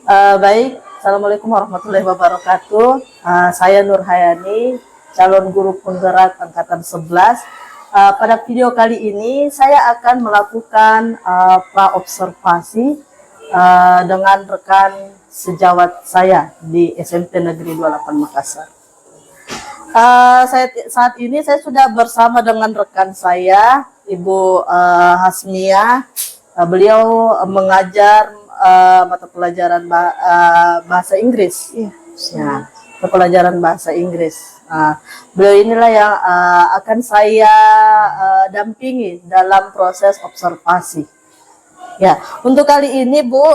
Baik, Assalamualaikum warahmatullahi wabarakatuh. Saya Nur Hayani, calon guru penggerak angkatan 11. Pada video kali ini saya akan melakukan pra-observasi dengan rekan sejawat saya di SMP Negeri 28 Makassar. Saat ini saya sudah bersama dengan rekan saya, Ibu Hasmia. Beliau mengajar mata pelajaran bahasa Inggris. Iya. Ya, mata pelajaran bahasa Inggris. Beliau inilah yang akan saya dampingi dalam proses observasi. Ya, untuk kali ini Bu,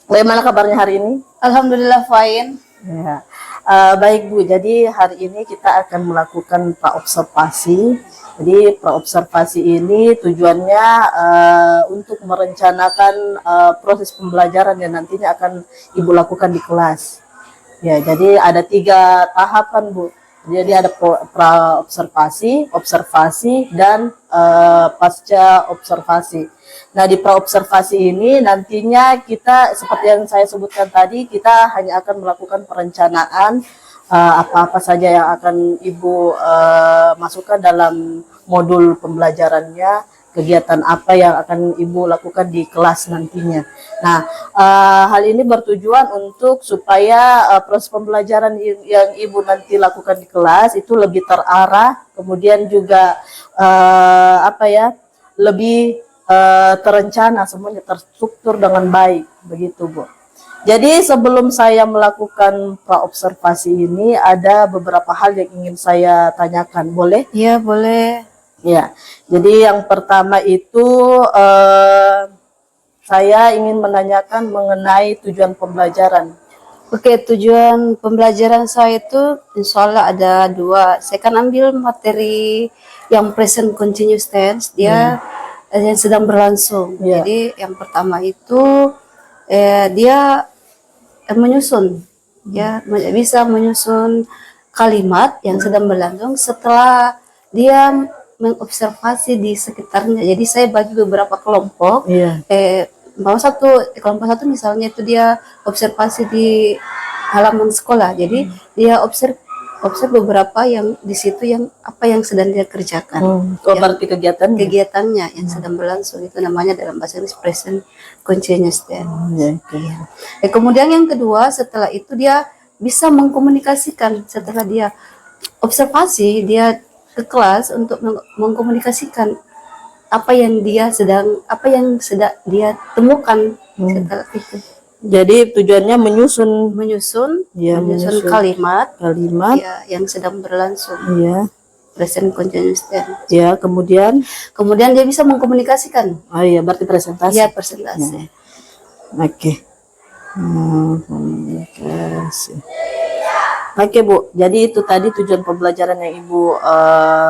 bagaimana kabarnya hari ini? Alhamdulillah fine. Ya. Baik Bu, jadi hari ini kita akan melakukan praobservasi. Jadi praobservasi ini tujuannya untuk merencanakan proses pembelajaran yang nantinya akan Ibu lakukan di kelas. Ya, jadi ada 3 tahapan Bu. Jadi ada praobservasi, observasi, dan pasca observasi. Nah, di praobservasi ini nantinya kita seperti yang saya sebutkan tadi, kita hanya akan melakukan perencanaan apa-apa saja yang akan Ibu masukkan dalam modul pembelajarannya, kegiatan apa yang akan Ibu lakukan di kelas nantinya. Nah, hal ini bertujuan untuk supaya proses pembelajaran yang Ibu nanti lakukan di kelas itu lebih terarah, kemudian juga lebih terencana, semuanya terstruktur dengan baik, begitu Bu. Jadi sebelum saya melakukan praobservasi ini ada beberapa hal yang ingin saya tanyakan, boleh? Iya, boleh. Ya, jadi yang pertama itu saya ingin menanyakan mengenai tujuan pembelajaran. Oke, tujuan pembelajaran saya itu insya Allah ada 2. Saya kan ambil materi yang present continuous tense, dia yang sedang berlangsung. Ya. Jadi yang pertama itu dia menyusun, ya bisa menyusun kalimat yang sedang berlangsung setelah dia mengobservasi di sekitarnya. Jadi saya bagi beberapa kelompok. Iya. Kelompok satu misalnya itu dia observasi di halaman sekolah. Jadi dia observ beberapa yang di situ yang apa yang sedang dia kerjakan. Berarti kegiatannya yang sedang berlangsung, itu namanya dalam bahasa Inggris present continuous tense. Kemudian yang kedua, setelah itu dia bisa mengkomunikasikan. Setelah dia observasi, dia ke kelas untuk mengkomunikasikan apa yang sedang dia temukan setelah itu. Jadi tujuannya menyusun kalimat ya, yang sedang berlangsung. Iya. Present continuous tense. Ya, kemudian dia bisa mengkomunikasikan. Oh iya, berarti presentasi. Iya, presentasi. Ya. Oke. Komunikasi. Oke Bu, jadi itu tadi tujuan pembelajaran yang Ibu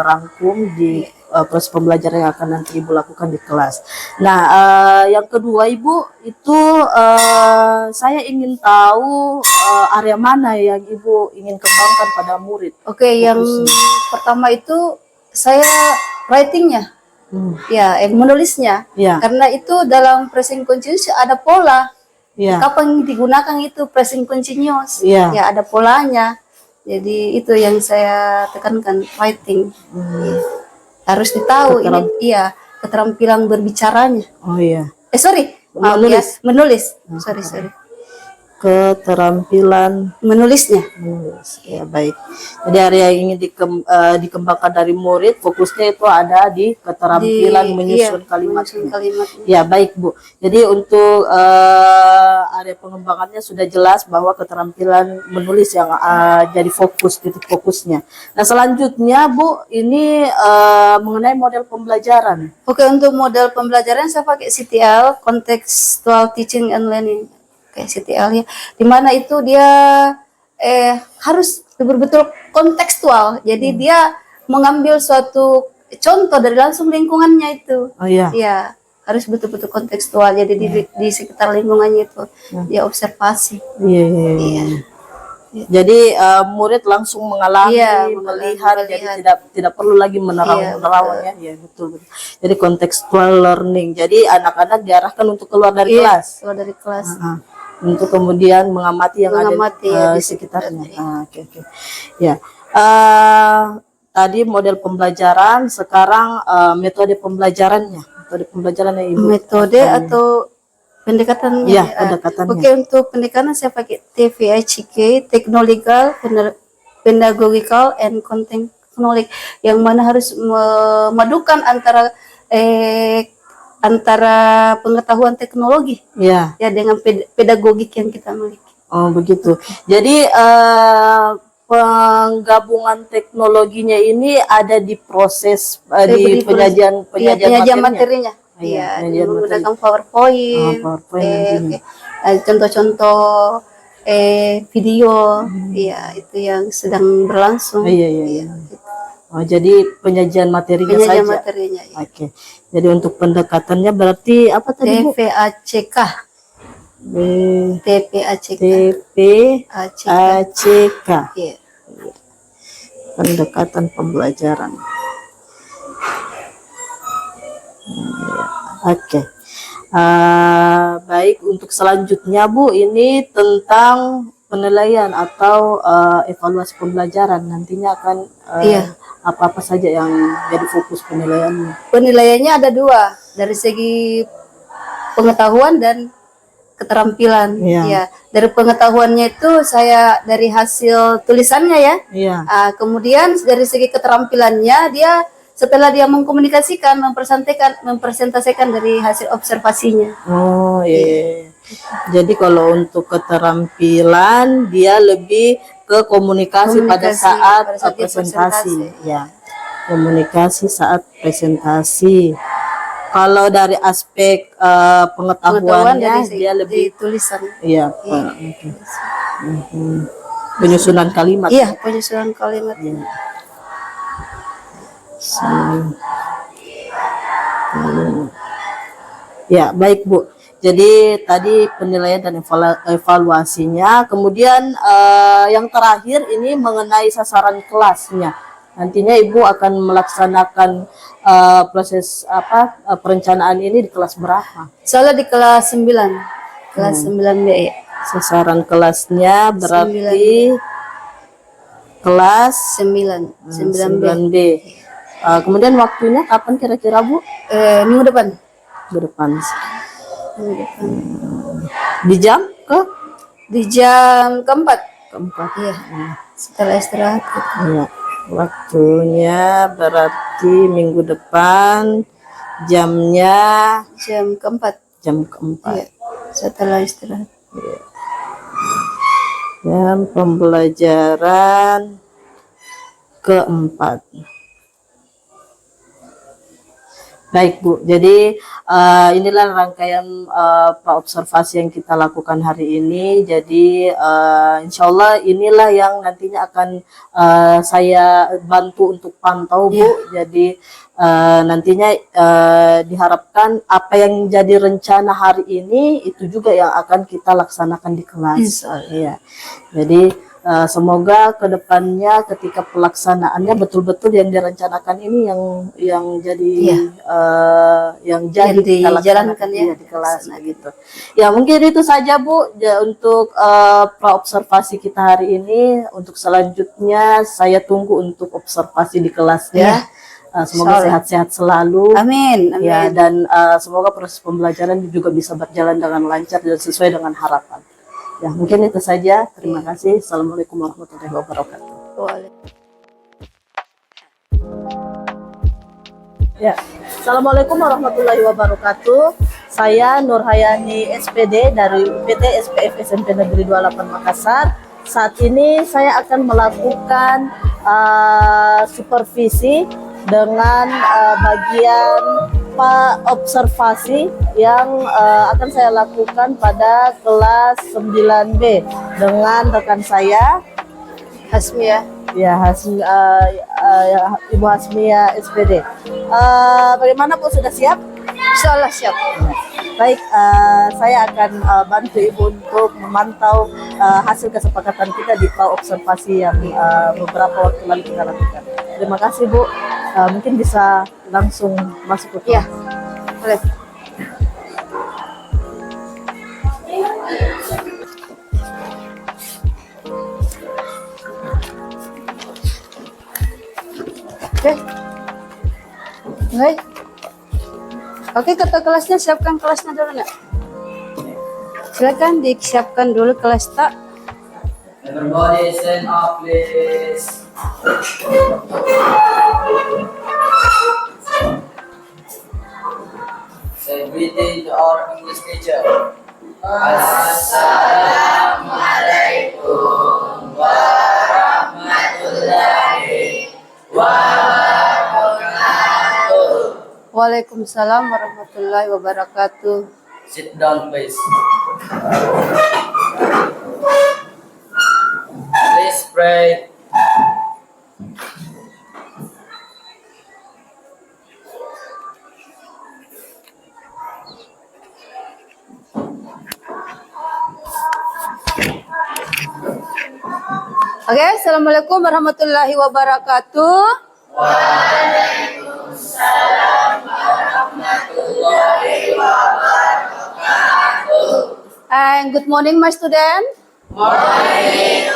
rangkum di proses pembelajaran yang akan nanti Ibu lakukan di kelas. Nah, yang kedua Ibu, itu saya ingin tahu area mana yang Ibu ingin kembangkan pada murid. Oke, yang pertama itu saya writingnya, menulisnya, karena itu dalam present continuous ada pola. Kapan digunakan itu present continuous, ya ada polanya. Jadi itu yang saya tekankan, writing. Harus ditahu keterampilan berbicaranya. Menulis. Sorry. Keterampilan menulis. Ya, baik. Jadi area yang ingin dikembangkan dari murid, fokusnya itu ada di keterampilan menyusun kalimat. Ya, baik Bu. Jadi untuk area pengembangannya sudah jelas bahwa keterampilan menulis yang jadi titik fokusnya. Nah, selanjutnya Bu, ini mengenai model pembelajaran. Oke, untuk model pembelajaran saya pakai CTL, Contextual Teaching and Learning. CTL ya, dimana itu dia harus betul-betul kontekstual. Jadi dia mengambil suatu contoh dari langsung lingkungannya itu. Ya, harus betul-betul kontekstual. Jadi di sekitar lingkungannya itu dia observasi. Iya. Jadi murid langsung mengalami, Iya, melihat, jadi melihat. tidak perlu lagi menerawang ya. Ya betul, betul. Jadi contextual learning. Jadi anak-anak diarahkan untuk keluar dari Iya, kelas. keluar dari kelas. Untuk kemudian mengamati yang Mengamati, ada ya, di sekitarnya. sekitarnya. Oke, oke. Ya. Tadi model pembelajaran, sekarang metode pembelajarannya. Metode pembelajarannya Ibu. Metode atau pendekatannya? Iya, pendekatannya. Oke, untuk pendekatan saya pakai TVICK, Technological, Pedagogical, and Content Knowledge, yang mana harus memadukan antara pengetahuan teknologi Ya. ya dengan pedagogik yang kita miliki. Oh begitu. Jadi penggabungan teknologinya ini ada di proses di penyajian penyajian materinya. materinya. Iya, penyajian menggunakan PowerPoint, nantinya. contoh-contoh video, iya itu yang sedang berlangsung. Iya. Oh, jadi penyajian materinya Penyajian saja. materinya. Iya. Oke. Jadi untuk pendekatannya berarti apa tadi Bu? TVACK. TPACK. TPACK. Iya. Pendekatan pembelajaran. Oke. Baik, untuk selanjutnya Bu, ini tentang penilaian atau evaluasi pembelajaran. Nantinya akan apa-apa saja yang jadi fokus penilaiannya. Penilaiannya ada dua, dari segi pengetahuan dan keterampilan. Ya, dari pengetahuannya itu saya dari hasil tulisannya ya. Iya. Kemudian dari segi keterampilannya dia setelah dia mengkomunikasikan, mempresentasikan dari hasil observasinya. Oh iya. Jadi kalau untuk keterampilan dia lebih ke komunikasi pada saat presentasi. Ya, komunikasi saat presentasi. Kalau dari aspek pengetahuannya dia lebih tulisan. Iya. Penyusunan kalimat. Iya, penyusunan kalimat. Ya. Ya, baik Bu. Jadi tadi penilaian dan evaluasinya. Kemudian yang terakhir ini mengenai sasaran kelasnya. Nantinya Ibu akan melaksanakan proses perencanaan ini di kelas berapa? Soalnya di kelas 9. Kelas 9B ya. Sasaran kelasnya berarti 9. Kelas 9B. Kemudian waktunya kapan kira-kira Bu? Minggu depan. Minggu depan. Di jam ke? Di jam keempat. Iya. Setelah istirahat. Iya. Waktunya berarti minggu depan, jamnya jam keempat. Jam keempat. Iya. Setelah istirahat. Iya. Jam pembelajaran keempat. Baik Bu, jadi inilah rangkaian praobservasi yang kita lakukan hari ini. Jadi insya Allah inilah yang nantinya akan saya bantu untuk pantau Bu. Jadi nantinya diharapkan apa yang jadi rencana hari ini itu juga yang akan kita laksanakan di kelas. Iya. Jadi semoga kedepannya ketika pelaksanaannya betul-betul yang direncanakan ini yang jadi yang dijalankan ya di kelas gitu. Ya mungkin itu saja Bu untuk praobservasi kita hari ini. Untuk selanjutnya saya tunggu untuk observasi di kelasnya. Semoga sehat-sehat selalu. Amin. Ya, dan semoga proses pembelajaran juga bisa berjalan dengan lancar dan sesuai dengan harapan. Ya, mungkin itu saja. Terima kasih. Assalamualaikum warahmatullahi wabarakatuh. Ya, Assalamualaikum warahmatullahi wabarakatuh. Saya Nurhayani SPD dari UPT SPF SMP Negeri 28 Makassar. Saat ini saya akan melakukan supervisi dengan bagian observasi yang akan saya lakukan pada kelas 9B dengan rekan saya Hasmia. Ya, Ibu Hasmia SPD. Bagaimana Bu, sudah siap? Insyaallah siap. Baik, saya akan bantu Ibu untuk memantau hasil kesepakatan kita di observasi yang beberapa waktu lalu kita lakukan. Terima kasih Bu. Mungkin bisa langsung masuk ke Ya, boleh. Oke. Baik. Oke, ketua kelasnya siapkan kelasnya dulu nak. Silakan disiapkan dulu kelas tak. Everybody stand up, please. Say greeting to our English teacher. Assalamualaikum warahmatullahi wabarakatuh. Waalaikumsalam warahmatullahi wabarakatuh. Sit down, please. Please pray. Oke, assalamualaikum warahmatullahi wabarakatuh. And good morning, my student. Morning.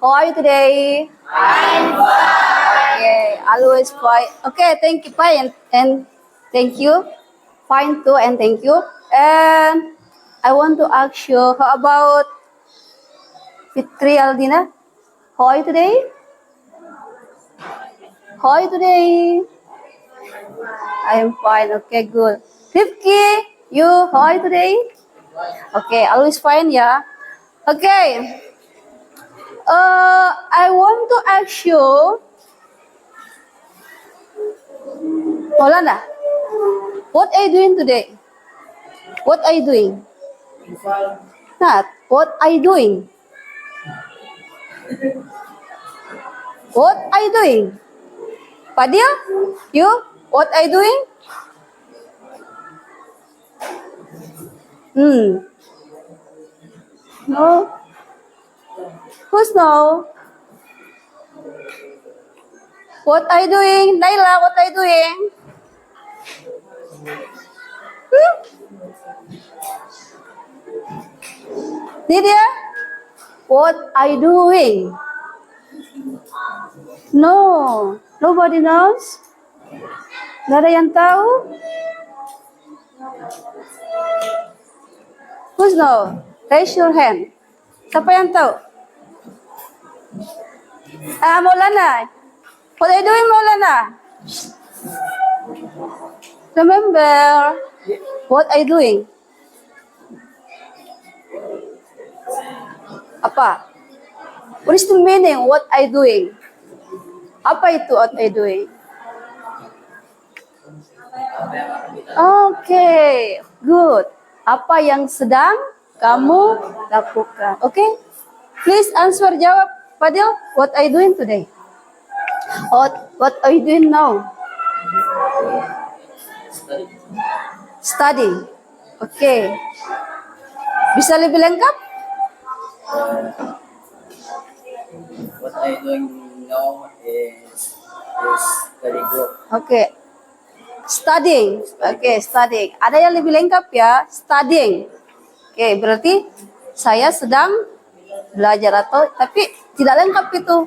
How are you today? I'm fine. Okay, always fine. Okay, thank you, fine, and thank you. Fine too, and thank you. And I want to ask you, how about Fitri Aldina? How are you today? How are you today? I am fine. Okay, good. Rifki, you, how are you today? Okay, always fine, yeah. Okay. I want to ask you, Maulana, what are you doing today? What are you doing? Not, what are you doing? What are you doing? Fadil, you, what are you doing? No. Who's no? What are you doing? Naila, what are you doing? Lydia, what are you doing? No, nobody knows. Nggak ada yang tahu? Who's know? Raise your hand. Siapa yang tahu? Maulana. What are you doing, Maulana? Remember, what are you doing? Apa? What is the meaning? What are you doing? Apa itu what are you doing? Okay, good. Apa yang sedang kamu lakukan? Okay, please answer, jawab. Fadil, what are you doing today? What are you doing now? Study. Okay. Bisa lebih lengkap? What I'm doing now is study group. Okay. Studying. Okay, studying. Ada yang lebih lengkap ya? Studying. Okay, berarti saya sedang belajar atau tapi tidak lengkap itu.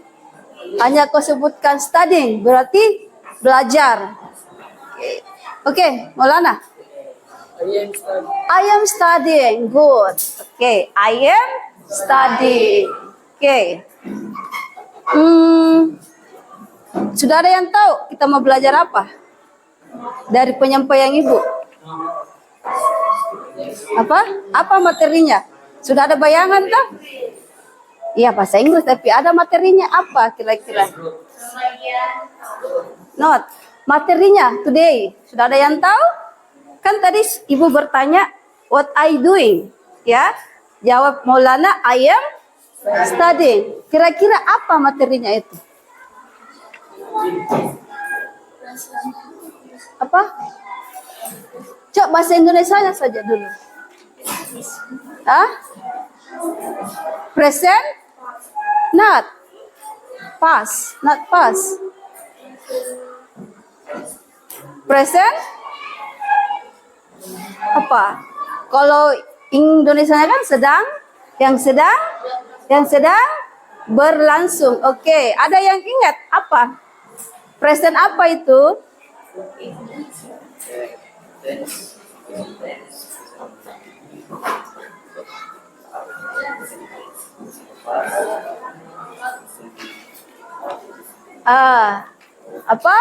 Hanya kau sebutkan studying, berarti belajar. Okay, Maulana. I am studying. Good. Okay, I am studying. Okay. Sudah ada yang tahu kita mau belajar apa? Dari penyampaian Ibu. Apa materinya? Sudah ada bayangan tak? Iya, bahasa Inggris, tapi ada materinya apa kira-kira? Not. Materinya today. Sudah ada yang tahu? Kan tadi Ibu bertanya, what are you doing? Ya, jawab Maulana, I am studying. Kira-kira apa materinya itu? Apa? Coba bahasa Indonesianya saja dulu. Hah? Present? Not. Past. Not past. Present? Apa? Kalau Indonesianya kan sedang, yang sedang berlangsung. Oke, ada yang ingat apa? Present apa itu? Apa?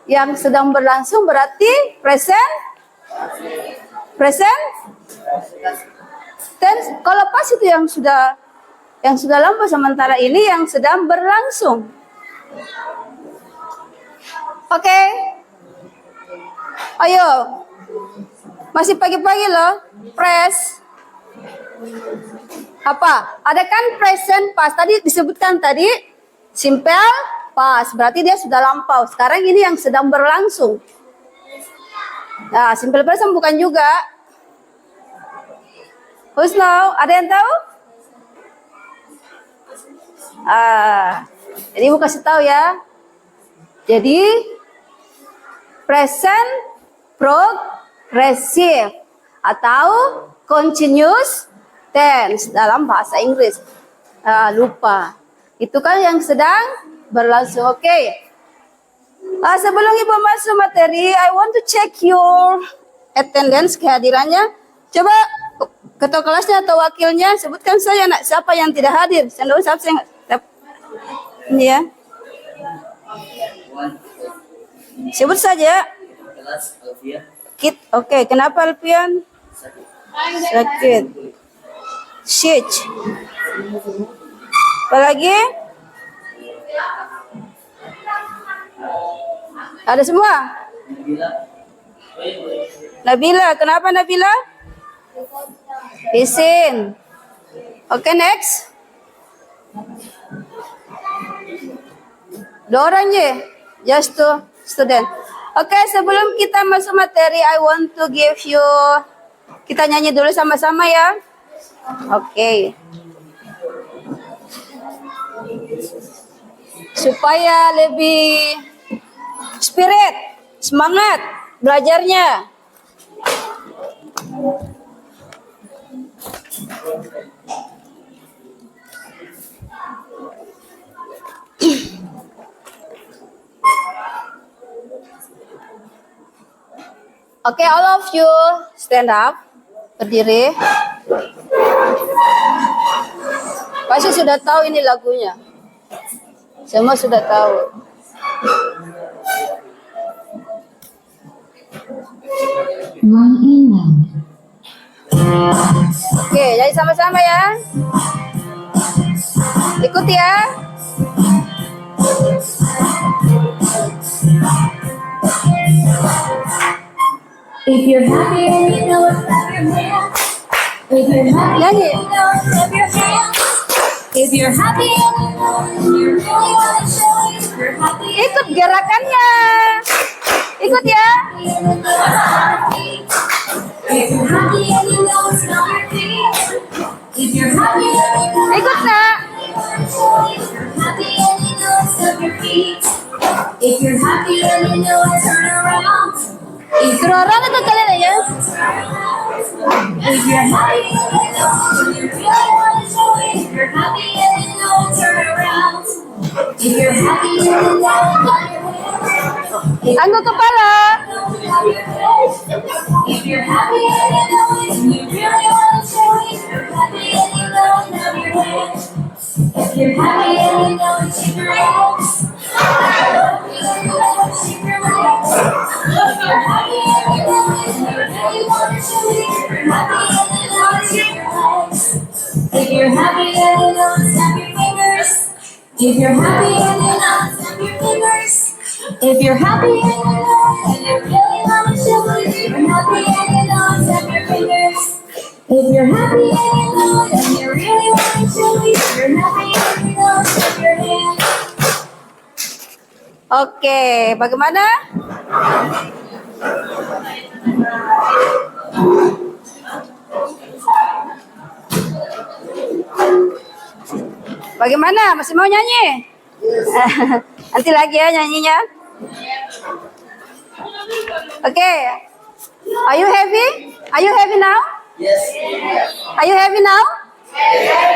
Yang sedang berlangsung berarti present? Present? Tense. Kalau pas itu yang sudah lampau, sementara ini yang sedang berlangsung. Oke. Ayo. Masih pagi-pagi loh. Press. Apa? Ada kan present past. Tadi disebutkan tadi simple past. Berarti dia sudah lampau. Sekarang ini yang sedang berlangsung. Nah, simple present bukan juga. Who's know? Ada yang tahu? Jadi mau kasih tahu ya. Jadi present progressive atau continuous tense dalam bahasa Inggris. Lupa. Itu kan yang sedang berlangsung. Oke. Sebelum Ibu masuk materi, I want to check your attendance, kehadirannya. Coba ketua kelasnya atau wakilnya sebutkan saja nak siapa yang tidak hadir. Saya siapa yang ini ya. Sebut saja. Oke, kenapa Alfian? Sakit. Shich. Apa lagi? Ada semua? Nabila, kenapa Nabila? Isin. Oke, next. Dua orang je. Just two student. Oke, sebelum kita masuk materi, I want to give you. Kita nyanyi dulu sama-sama ya. Oke. Supaya lebih spirit, semangat belajarnya. Oke, all of you stand up, berdiri. Pasti sudah tahu ini lagunya. Semua sudah tahu. Oke, jadi sama-sama ya. Ikut ya. If you're happy and you know it, clap your hands. If you're happy and you know it, clap your hands. If you're happy and you know it, and you really want to show it, if you're happy and Ikut gerakannya. Ikut ya. if you're happy and you know it's on your feet. If you're happy and you know Ikut nak. if you're happy and you know it's on your feet. If you're happy and you know it, turn around. Suruh orang itu kalian aja. If you're happy and you know it, you really want to show it. If you're happy and you know it, turn around. If you're happy and you know it, Angkat kepala. if you're happy and you know it, and you really want to show it. If you're happy and you know it, clap your hands. If you're happy and you know it, shake your legs. Shake your legs. If you're happy and you know it, and you really want to show it. If you're happy and you know it, shake your legs. If you're happy and you know it, snap your fingers. If you're happy and you know it, snap your fingers. If you're happy and you know it, and you really want to show it. If you're happy and you know it, snap your fingers. If you're happy and you know it, and you really want to show it. If you're happy and you know it, snap your hands. Oke, bagaimana? Bagaimana? Masih mau nyanyi? Nanti lagi ya nyanyinya. Oke. Are you happy? Are you happy now? Yes. Are you happy now?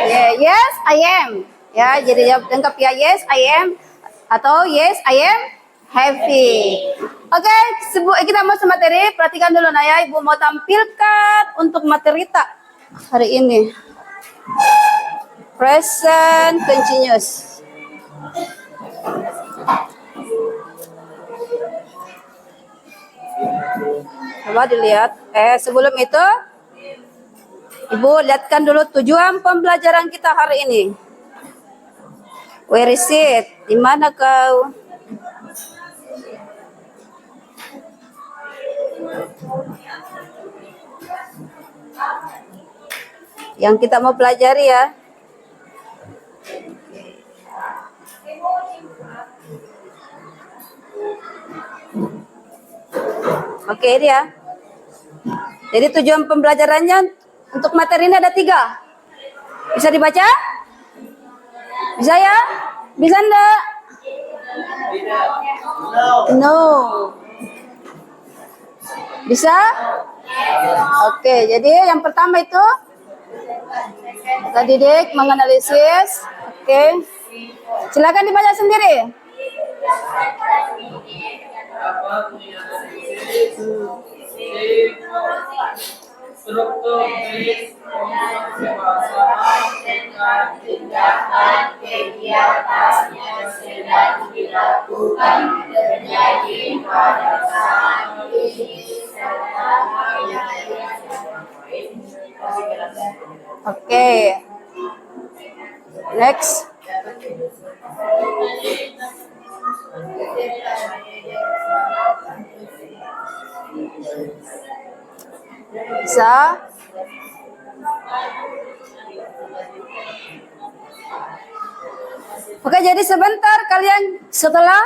Yeah, yes, I am. Ya, jadi jawab lengkap ya. Yes, I am. Atau yes, I am happy. Oke, kita masuk materi. Perhatikan dulu Naya. Ibu mau tampilkan untuk materi tak hari ini. Present continuous. Coba dilihat. Sebelum itu, Ibu lihatkan dulu tujuan pembelajaran kita hari ini. Where is it? Di mana kau? Yang kita mau pelajari ya. Oke dia. Jadi tujuan pembelajarannya untuk materi ini ada 3. Bisa dibaca? Bisa ya? Bisa enggak? No. Bisa? Oke, jadi yang pertama itu kita didik menganalisis. Oke. Silakan dibaca sendiri. Struktur tulis dengan tindakan kegiatan yang sedang dilakukan terjadi pada saat ini. Oke. Next. Bisa. Oke, jadi sebentar kalian setelah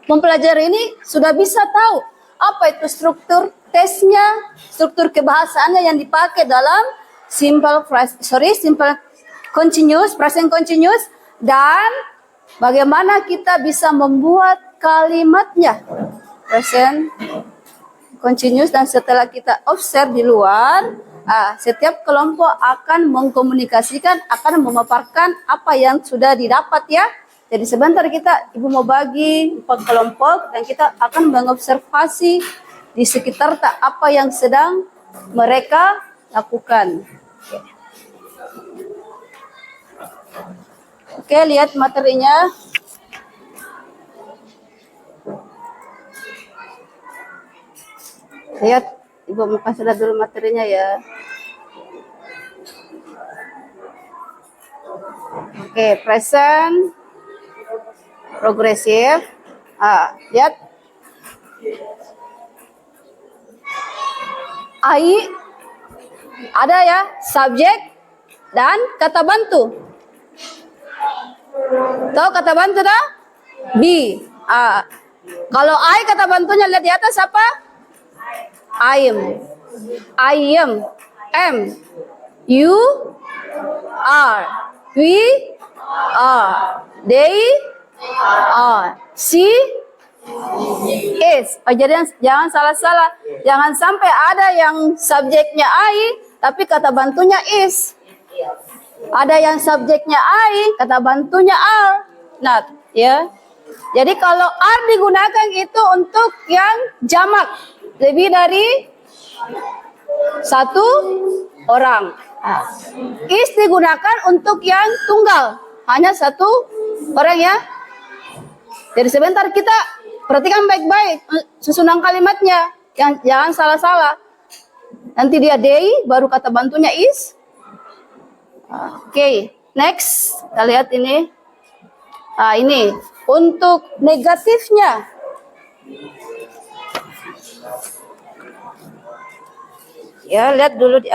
mempelajari ini sudah bisa tahu apa itu struktur tesnya, struktur kebahasaannya yang dipakai dalam simple continuous, present continuous, dan bagaimana kita bisa membuat kalimatnya present continuous. Dan setelah kita observe di luar, setiap kelompok akan mengkomunikasikan, akan memaparkan apa yang sudah didapat ya. Jadi sebentar Ibu mau bagi 4 kelompok dan kita akan mengobservasi di sekitar apa yang sedang mereka lakukan. Oke, lihat materinya. Lihat, Ibu mau kasih lihat dulu materinya ya. Oke, present progresif. Lihat. I ada ya, subjek dan kata bantu. Tahu kata bantu dah? Be. Kalau I kata bantunya lihat di atas apa? I am, you are, we are, they are, she is. Jangan salah-salah. Jangan sampai ada yang subjeknya I, tapi kata bantunya is. Ada yang subjeknya I, kata bantunya are. Not, ya. Jadi kalau are digunakan itu untuk yang jamak, lebih dari 1 orang. Is digunakan untuk yang tunggal, hanya 1 orang ya. Jadi sebentar kita perhatikan baik-baik susunan kalimatnya, jangan salah-salah. Nanti dia they, baru kata bantunya is. Oke, next kita lihat ini. Ini untuk negatifnya. Ya, lihat dulu di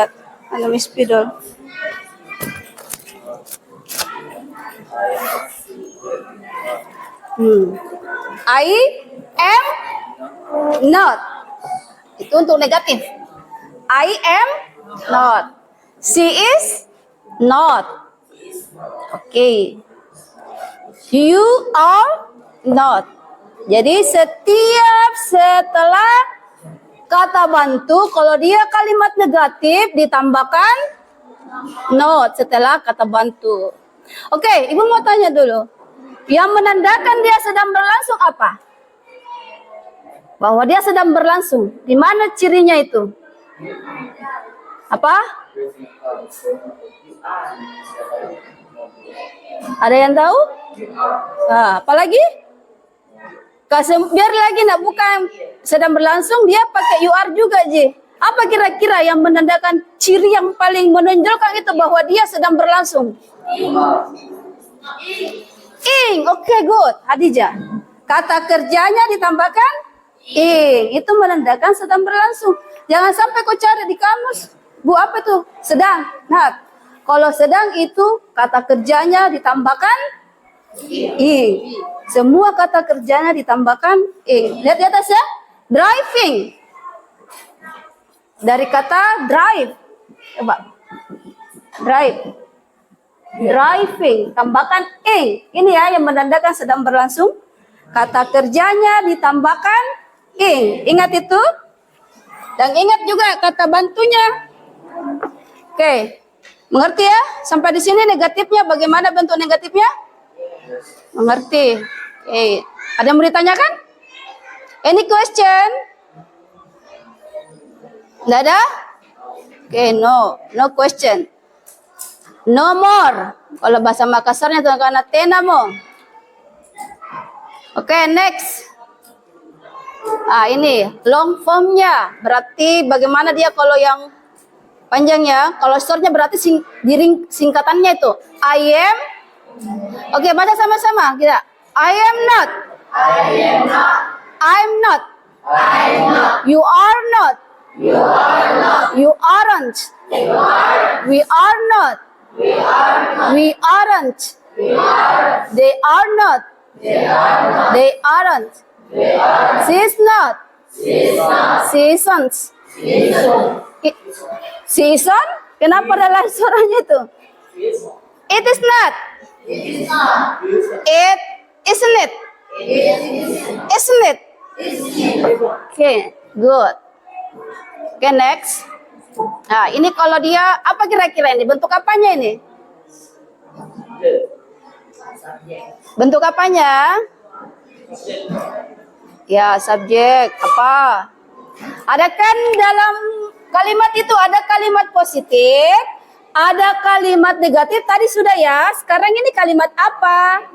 spidol. I am not. Itu untuk negatif. I am not. She is not. Oke. You are not. Jadi setiap setelah kata bantu, kalau dia kalimat negatif ditambahkan not setelah kata bantu. Oke, Ibu mau tanya dulu. Yang menandakan dia sedang berlangsung apa? Bahwa dia sedang berlangsung. Di mana cirinya itu? Apa? Ada yang tahu? Apalagi? Biar lagi nak bukan sedang berlangsung, dia pakai you are juga, Ji. Apa kira-kira yang menandakan ciri yang paling menonjolkan itu bahwa dia sedang berlangsung? Ing, oke, good. Hadijah. Kata kerjanya ditambahkan ing. Itu menandakan sedang berlangsung. Jangan sampai kau cari di kamus. Bu, apa tuh? Sedang. Nah, kalau sedang itu kata kerjanya ditambahkan ing. Semua kata kerjanya ditambahkan ing. Lihat di atas ya. Driving. Dari kata drive. Coba. Drive. Driving. Tambahkan ing. Ini ya yang menandakan sedang berlangsung. Kata kerjanya ditambahkan ing. Ingat itu. Dan ingat juga kata bantunya. Oke. Mengerti ya? Sampai di sini negatifnya. Bagaimana bentuk negatifnya? Mengerti. Oke. Ada yang mau ditanyakan? Any question? Tidak ada? Oke, no. No question. No more. Kalau bahasa Makassarnya itu karena tenamo. Oke, next. Ini long formnya. Berarti bagaimana dia kalau yang panjangnya? Kalau shortnya berarti singkatannya itu. I am. Oke, baca sama-sama kita. I am not. I am not. I'm not. I'm not. You are not. You are not. You aren't. You are. We are not. We are not. We aren't. We are. They are not. They are not. They aren't. They are. She is not. She is not. She isn't. She is not. She isn't? Kenapa dalam suaranya itu? It is not. It is not. It isn't it? It is. Isn't it? Isn't. Okay, good. Okay, next. Nah, ini kalau dia apa kira-kira ini? Bentuk apanya ini? Bentuk apanya? Ya, subjek. Apa? Ada kan dalam kalimat itu ada kalimat positif, ada kalimat negatif. Tadi sudah ya. Sekarang ini kalimat apa?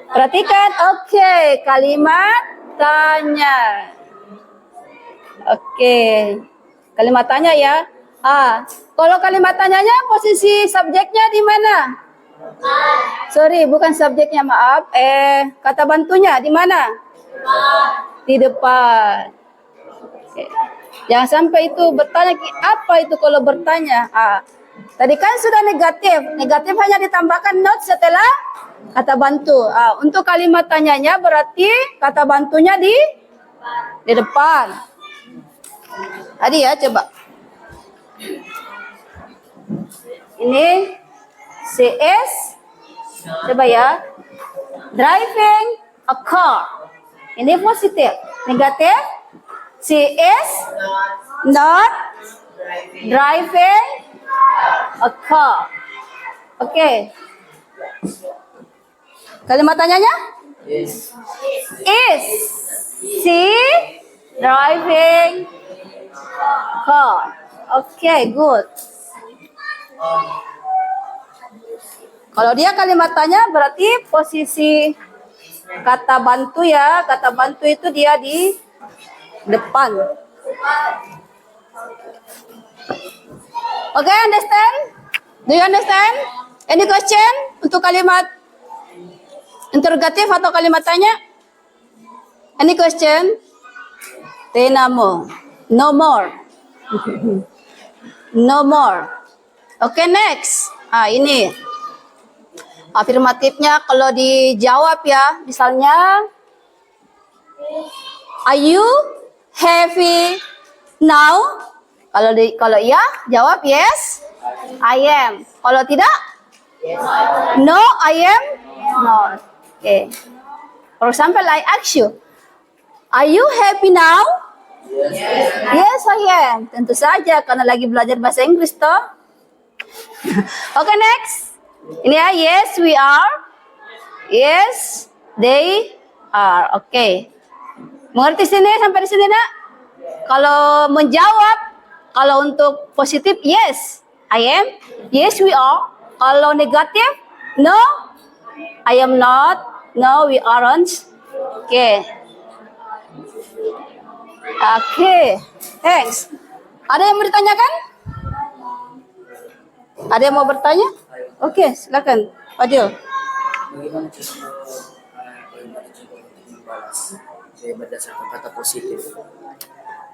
Perhatikan. Oke, kalimat tanya. Oke. Kalimat tanya ya. Kalau kalimat tanyanya posisi subjeknya di mana? Sorry, bukan subjeknya, maaf. Kata bantunya di mana? Di depan. Oke. Jangan sampai itu bertanya, apa itu kalau bertanya? Tadi kan sudah negatif. Negatif hanya ditambahkan not setelah kata bantu. Untuk kalimat tanyanya berarti kata bantunya di depan. Tadi ya, coba. Ini she is, coba ya, driving a car. Ini positif. Negatif, she is not driving a car. Oke. Kalimat tanyanya? Is she driving car? Oke, good. Kalau dia kalimat tanya berarti posisi kata bantu ya. Kata bantu itu dia di depan. Oke, understand? Do you understand? Any question untuk kalimat interrogatif atau kalimat tanya? Any question? Tenamo. No more. No more. Oke, next. Ini. Afirmatifnya kalau dijawab ya. Misalnya, are you happy Now, kalau iya jawab yes, I am. Kalau tidak, no, I am not. Okay. For example, I ask you, are you happy now? Yes, I am. Tentu saja karena lagi belajar bahasa Inggris toh. Okay, next. Ini ya, yes, we are. Yes, they are. Okay. Mengerti sini sampai di sini nak? Kalau menjawab, kalau untuk positif, yes, I am. Yes, we are. Kalau negatif, no, I am not. No, we aren't. Okay. Okay. Thanks. Ada yang mau ditanyakan? Ada yang mau bertanya? Oke, silakan, Fadil. Bagaimana cara membalas berdasarkan kata positif?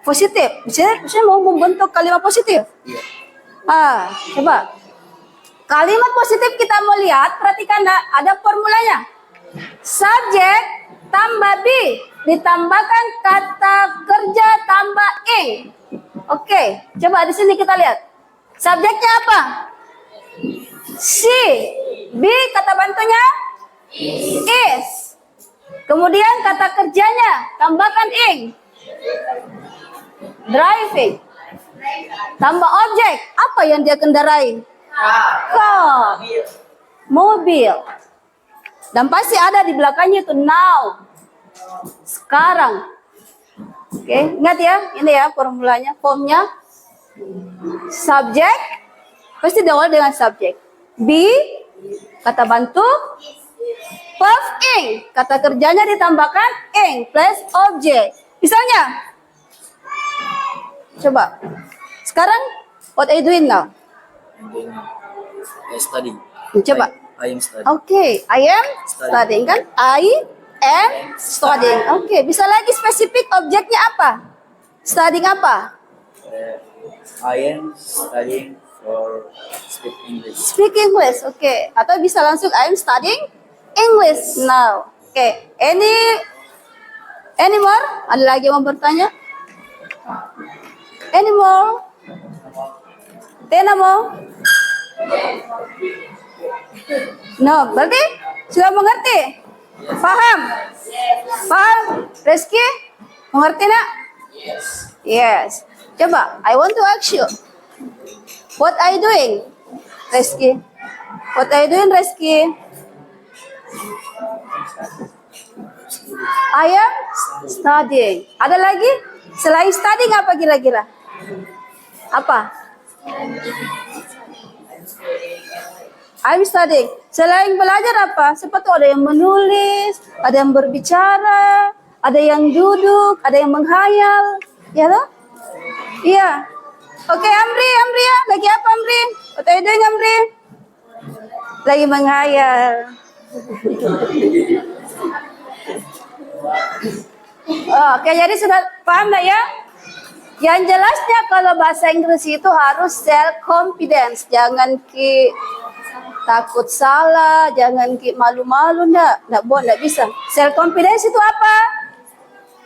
Positif. Saya mau membentuk kalimat positif. Iya. Coba. Kalimat positif kita mau lihat, perhatikan ada formulanya. Subjek tambah be ditambahkan kata kerja tambah ing. Oke, coba di sini kita lihat. Subjeknya apa? She. Be kata bantunya is. Kemudian kata kerjanya tambahkan ing. Driving. Tambah objek. Apa yang dia kendarai? Car. Mobil. Dan pasti ada di belakangnya itu now. Sekarang. Oke, ingat ya. Ini ya formulanya, formnya. Subjek. Pasti diawali dengan subjek. Be, kata bantu. Plus ing, kata kerjanya ditambahkan ing plus objek. Misalnya, coba. Sekarang, what are you doing now? I study. Coba. I am studying. Okay, I am studying kan? I am studying. Okay, bisa lagi spesifik objeknya apa? Studying apa? I am studying for speak English. Speak English, okay. Atau bisa langsung I am studying English now. Okay, any more? Ada lagi yang mau bertanya? Any more? Tena mau? No, berarti sudah mengerti? Paham? Paham? Reski? Mengerti nak? Yes. Coba, I want to ask you. What are you doing, Reski? What are you doing, Reski? I am studying. Ada lagi? Selain studying apa kira-kira? Apa? I'm studying. Selain belajar apa? Seperti ada yang menulis, ada yang berbicara, ada yang duduk, ada yang menghayal. Ya toh? Iya. Oke, Amri ya. Lagi apa Amri? What are you doing, Amri? Lagi menghayal. Oke, jadi sudah paham tak ya? Yang jelasnya kalau bahasa Inggris itu harus self confidence, jangan takut salah, jangan malu-malu, ndak bisa. Self confidence itu apa?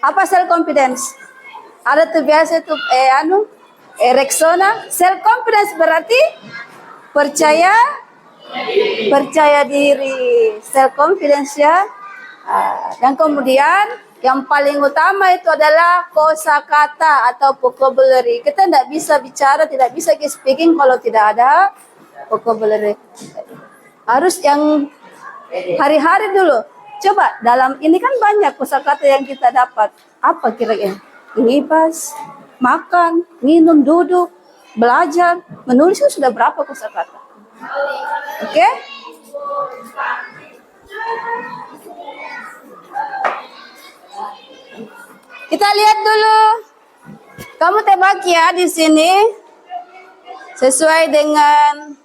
Apa self confidence? Ada tuh biasa tuh Rexona. Self confidence berarti percaya diri. Self confidence ya. Dan kemudian yang paling utama itu adalah kosakata atau vocabulary. Kita tidak bisa bicara, tidak bisa speaking kalau tidak ada vocabulary. Harus yang hari-hari dulu. Coba dalam ini kan banyak kosakata yang kita dapat. Apa kira-kira? Ngibas, makan, minum, duduk, belajar, menulis itu sudah berapa kosakata? Oke? Kita lihat dulu. Kamu tebak ya di sini sesuai dengan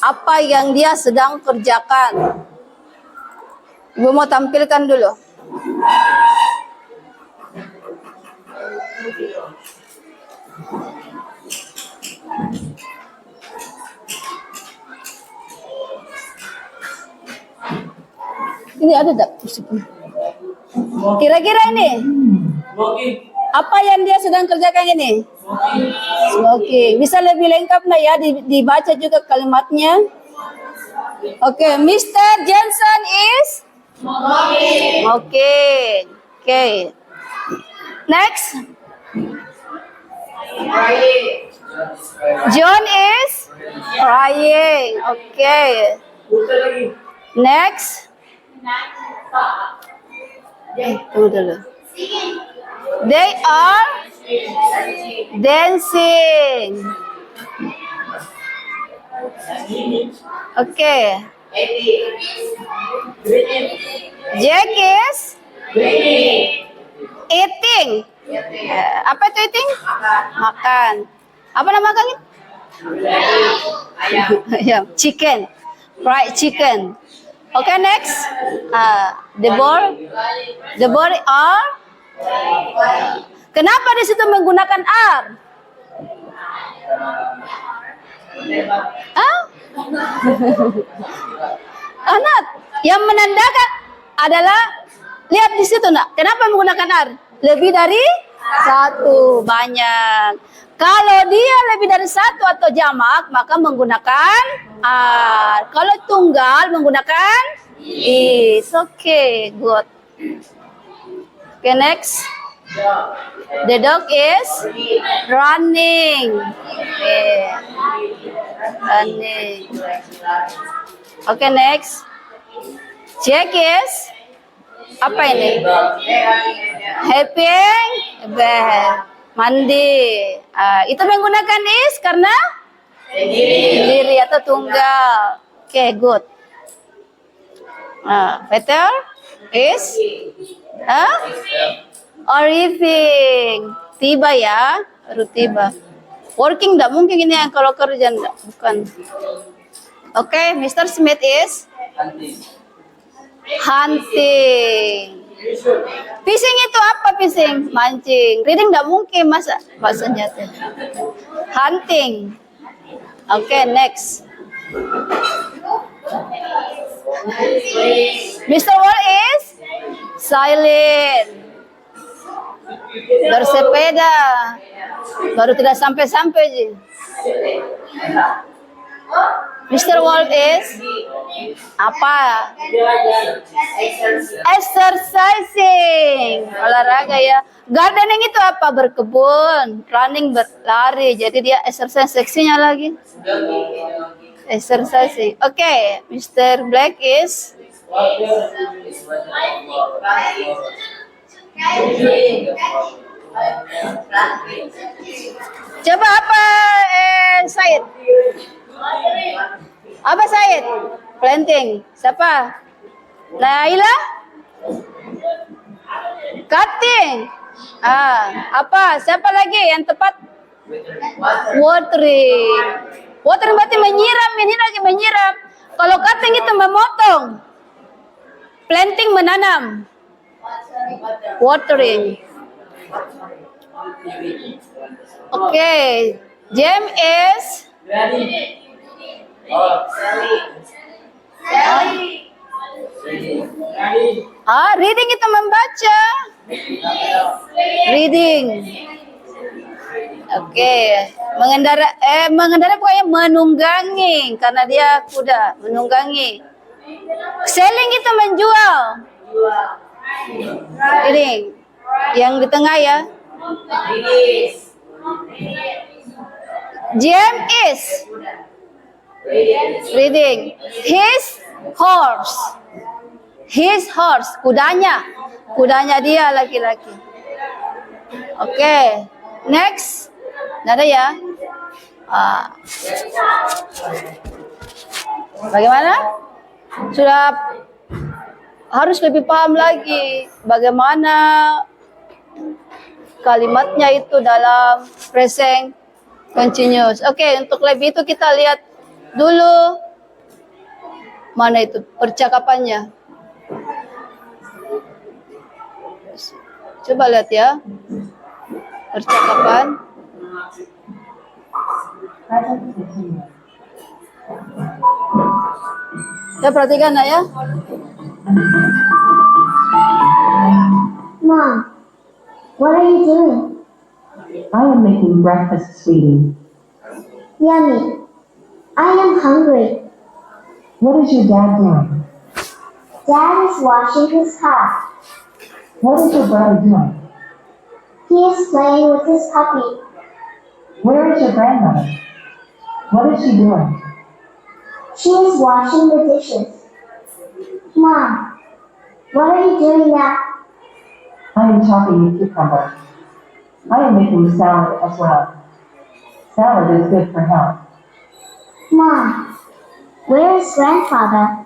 apa yang dia sedang kerjakan. Ibu mau tampilkan dulu. Ini ada tak? Kira-kira ini apa yang dia sedang kerjakan ini? Smoking. Bisa lebih lengkap na ya dibaca juga kalimatnya. Oke, Mr. Jensen is smoking. Oke. Next. John is crying. Okay. Next. Tunggu dulu. They are dancing. Okay. Jack is eating. Apa itu eating? Makan. Apa nama makan itu? Ayam. Chicken. Fried chicken. Okay, next. The boy are. Kenapa di situ menggunakan are? Anak yang menandakan adalah lihat di situ nak. Kenapa menggunakan are? Lebih dari satu, banyak. Kalau dia lebih dari satu atau jamak, maka menggunakan are. Kalau tunggal menggunakan is. Okay, good. Okay, next. The dog is running. Okay. Running. Okay, next. Jack is apa ini? Helping bed. Mandi. Itu menggunakan is karena sendiri atau tunggal. Okay, good. Better is arriving. Tiba ya, baru tiba. Working enggak mungkin ini yang kalau kerja enggak, bukan. Okay, Mr. Smith is hunting. Fishing itu apa fishing? Mancing. Reading enggak mungkin masa bahasanya teh. Hunting. Okay, next. Mr. Wall is silent. Bersepeda. Baru tidak sampai-sampai je. Mr. Wall is apa? Exercising. Olahraga ya. Gardening itu apa? Berkebun. Running, berlari. Jadi dia exercise seksinya lagi. Exercising. Okay, Mr. Black is coba apa Said? Apa Said? Planting. Siapa? Laila? Cutting. Apa? Siapa lagi yang tepat? Watering. Watering berarti menyiram, ini lagi menyiram. Kalau cutting itu memotong. Planting menanam. Watering. Okay. James is reading itu membaca. Reading. Oke, mengendarai pokoknya menunggangi karena dia kuda, menunggangi. Selling itu menjual. Ini yang di tengah ya. James is reading. His horse, kudanya dia laki-laki. Oke, next. Nggak ada ya? Bagaimana? Sudah harus lebih paham lagi bagaimana kalimatnya itu dalam present continuous. Oke, untuk lebih itu kita lihat dulu mana itu percakapannya. Coba lihat ya. Percakapan. Kita perhatikan ya. Mom, what are you doing? I am making breakfast, sweetie. Yummy. I am hungry. What is your dad doing? Dad is washing his car. What is your brother doing? He is playing with his puppy. Where is your grandmother? What is she doing? She is washing the dishes. Mom, what are you doing now? I am chopping a cucumber. I am making salad as well. Salad is good for health. Mom, where is grandfather?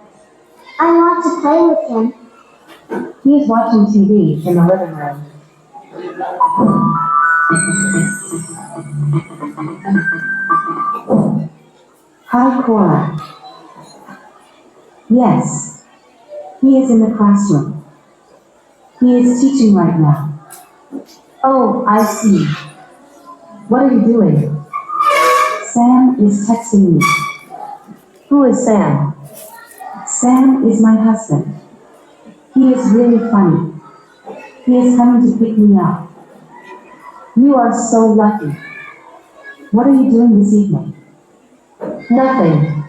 I want to play with him. He is watching TV in the living room. Hi, Cora. Yes, he is in the classroom. He is teaching right now. Oh, I see. What are you doing? Sam is texting me. Who is Sam? Sam is my husband. He is really funny. He is coming to pick me up. You are so lucky. What are you doing this evening? Nothing.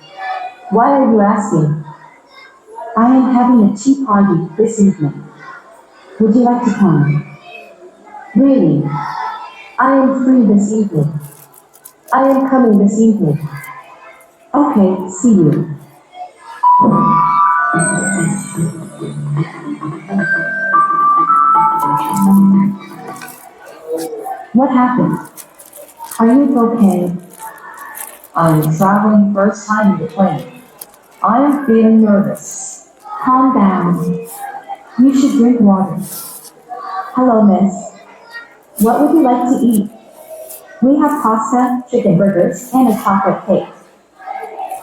Why are you asking? I am having a tea party this evening. Would you like to come? Really? I am free this evening. I am coming this evening. Okay, see you. What happened? Are you okay? I am traveling first time in the plane. I am feeling nervous. Calm down. You should drink water. Hello, miss. What would you like to eat? We have pasta, chicken burgers, and a chocolate cake.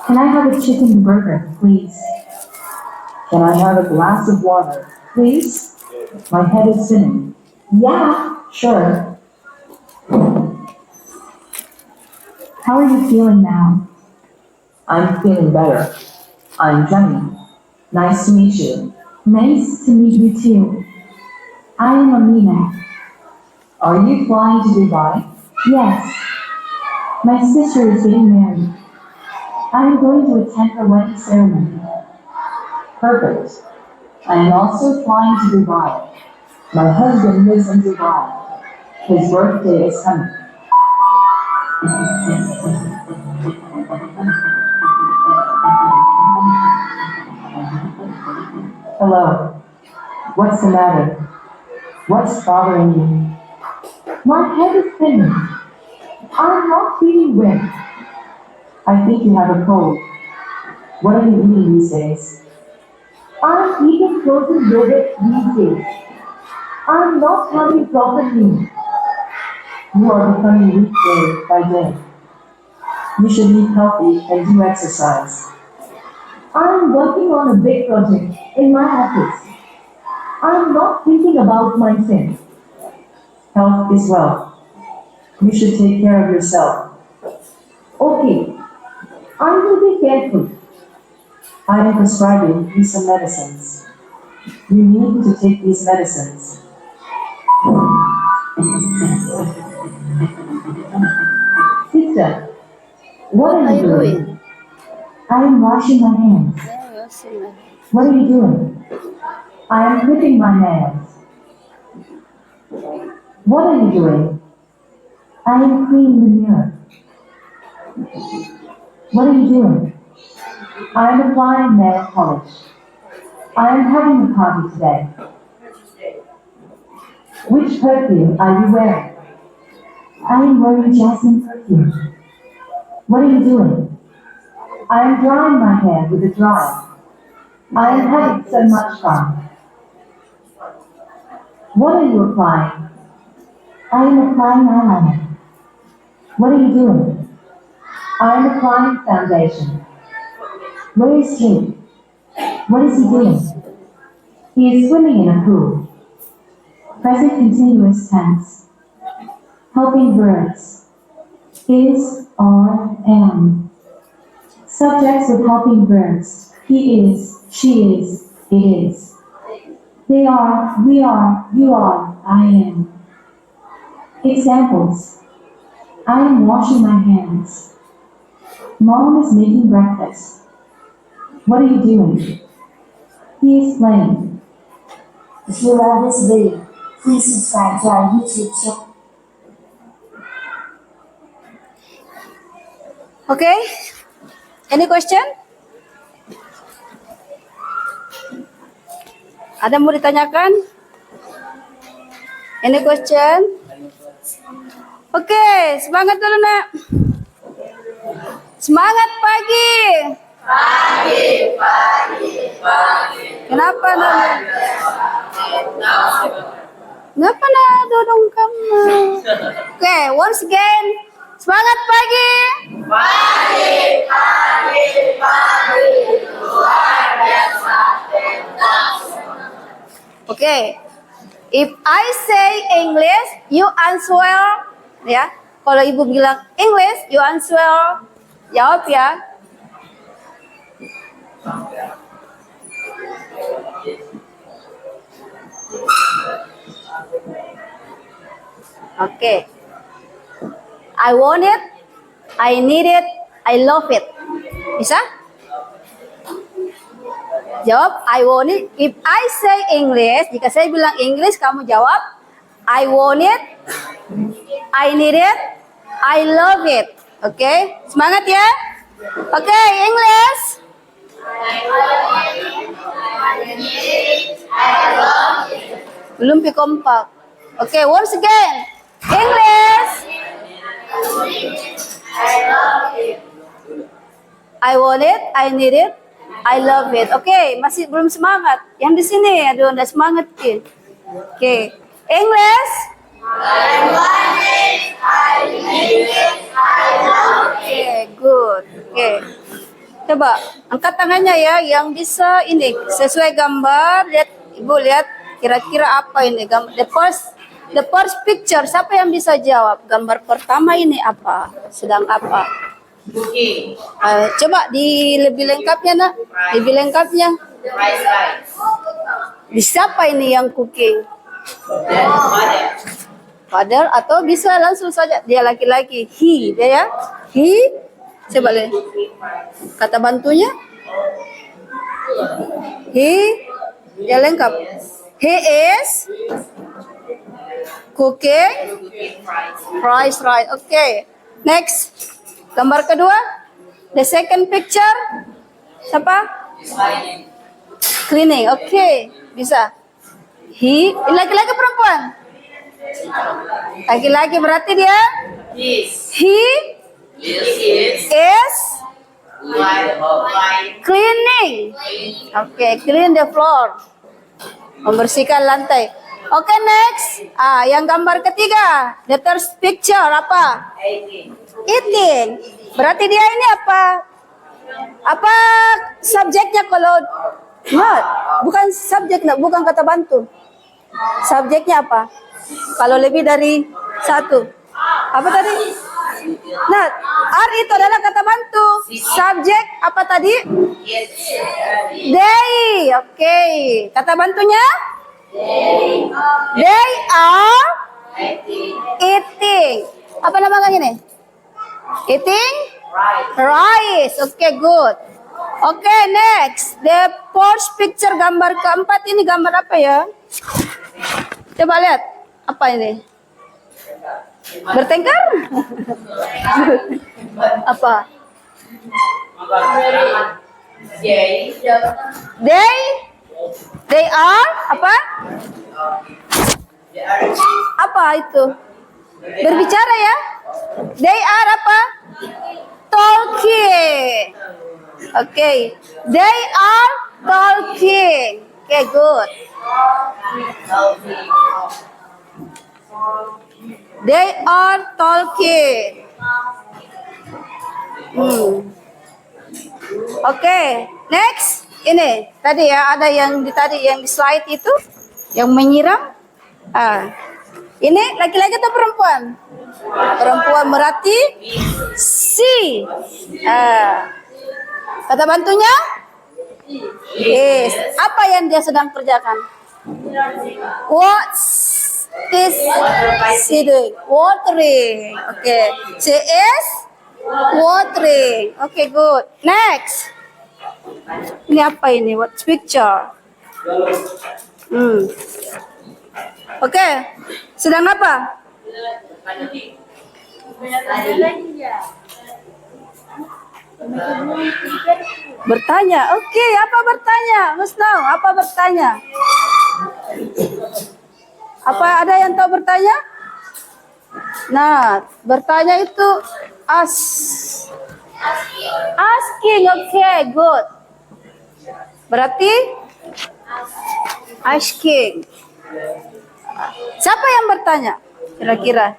Can I have a chicken burger, please? Can I have a glass of water, please? My head is spinning. Yeah, sure. How are you feeling now? I'm feeling better. I'm Jenny. Nice to meet you. Nice to meet you too. I am Amina. Are you flying to Dubai? Yes. My sister is getting married. I am going to attend her wedding ceremony. Perfect. I am also flying to Dubai. My husband lives in Dubai. His birthday is coming. Hello. What's the matter? What's bothering you? My head is spinning. I'm not feeling well. I think you have a cold. What are you eating these days? I'm eating frozen yogurt these days. I'm not having proper meals. You are becoming weak day by day. You should eat healthy and do exercise. I'm working on a big project in my office. I'm not thinking about myself. Health is wealth. You should take care of yourself. Okay, I will be careful. I am prescribing you some medicines. You need to take these medicines. Sister, what are you doing? I am washing my hands. What are you doing? I am clipping my nails. What are you doing? I am cleaning the mirror. What are you doing? I am applying nail polish. I am having a party today. Which perfume are you wearing? I am wearing jasmine perfume. What are you doing? I am drying my hair with a dryer. I am having so much fun. What are you applying? I am applying eyeliner. What are you doing? I am applying foundation. Where is Jake? What is he doing? He is swimming in a pool. Present continuous tense. Helping verbs. Is, are, am. Subjects with helping verbs. He is, she is, it is. They are, we are, you are, I am. Examples. I am washing my hands. Mom is making breakfast. What are you doing? He is playing. If you love this video, please subscribe to our YouTube channel. Okay? Any question? Ada mau ditanyakan? Any question? Oke, semangat dulu nak. Semangat pagi. Kenapa nak? Kenapa nak duduk kamu? Oke, once again. Semangat pagi. Okay. If I say English, you answer. Ya. Kalau ibu bilang English, you answer. Jawab ya. Okay. I want it, I need it, I love it. Bisa? Jawab, I want it. If I say English, jika saya bilang English, kamu jawab, I want it, I need it, I love it. Oke, semangat ya. Oke, English. Belum pi kompak. Oke, once again. English. I want it, I need it, I love it. Oke, masih belum semangat. Yang di sini, aduh, udah semangat ki. Oke, English. Oke, good. Oke, coba angkat tangannya ya, yang bisa ini sesuai gambar. Lihat, ibu lihat kira-kira apa ini gambar. The first picture, siapa yang bisa jawab? Gambar pertama ini apa? Sedang apa? Coba di lebih lengkapnya nak, lebih lengkapnya. Di siapa ini yang cooking? Father atau bisa langsung saja dia laki-laki. He, dia ya. He, coba lihat. Kata bantunya. He, dia lengkap. He is cooking fries, right? Okay. Next, gambar kedua. The second picture. Siapa? Cleaning. Okay, bisa. He, laki-laki perempuan? Laki-laki berarti dia? He is cleaning. Okay, clean the floor. Membersihkan lantai. Oke, next. Yang gambar ketiga. The third picture apa? Eating. Berarti dia ini apa? Apa subjeknya kalau? Not. Bukan subjek, bukan kata bantu. Subjeknya apa? Kalau lebih dari satu. Apa tadi? Nah, R itu adalah kata bantu. Subjek apa tadi? They. Oke. Kata bantunya? They are eating. Apa nama ini? Eating rice. Oke, good. Oke, next. The fourth picture, gambar keempat ini gambar apa ya? Coba lihat. Apa ini? Bertengkar? Apa? They are apa? Apa itu? Berbicara ya? They are apa? Talking. Okay. They are talking. Okay, good. They are talking. Okay, next. Ini tadi ya, ada yang di slide itu yang menyiram. Ini laki-laki atau perempuan? Perempuan, berarti si. Kata bantunya? Yes. Apa yang dia sedang kerjakan? is she doing? Watering. Okay. She is watering. Okay, good. Next. Ini apa ini? What picture? Oke. Sedang apa? Bertanya. Oke, apa bertanya? Must know. Apa bertanya? Apa ada yang tahu bertanya? Nah, bertanya itu asking. Oke, good. Berarti asking. Siapa yang bertanya? Kira-kira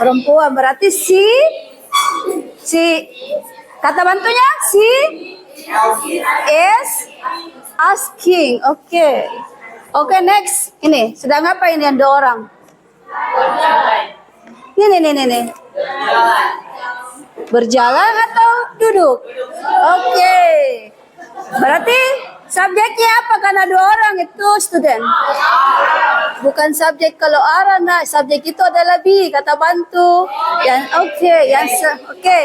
perempuan. Berarti si kata bantunya si is asking. Oke. Oke, next. Ini sedang apa ini yang dua orang? Ini. Berjalan atau duduk? Oke. Berarti subjeknya apa? Karena dua orang itu student. Bukan subjek kalau arah. Nah, subjek itu adalah be, kata bantu. Yang oke, oke.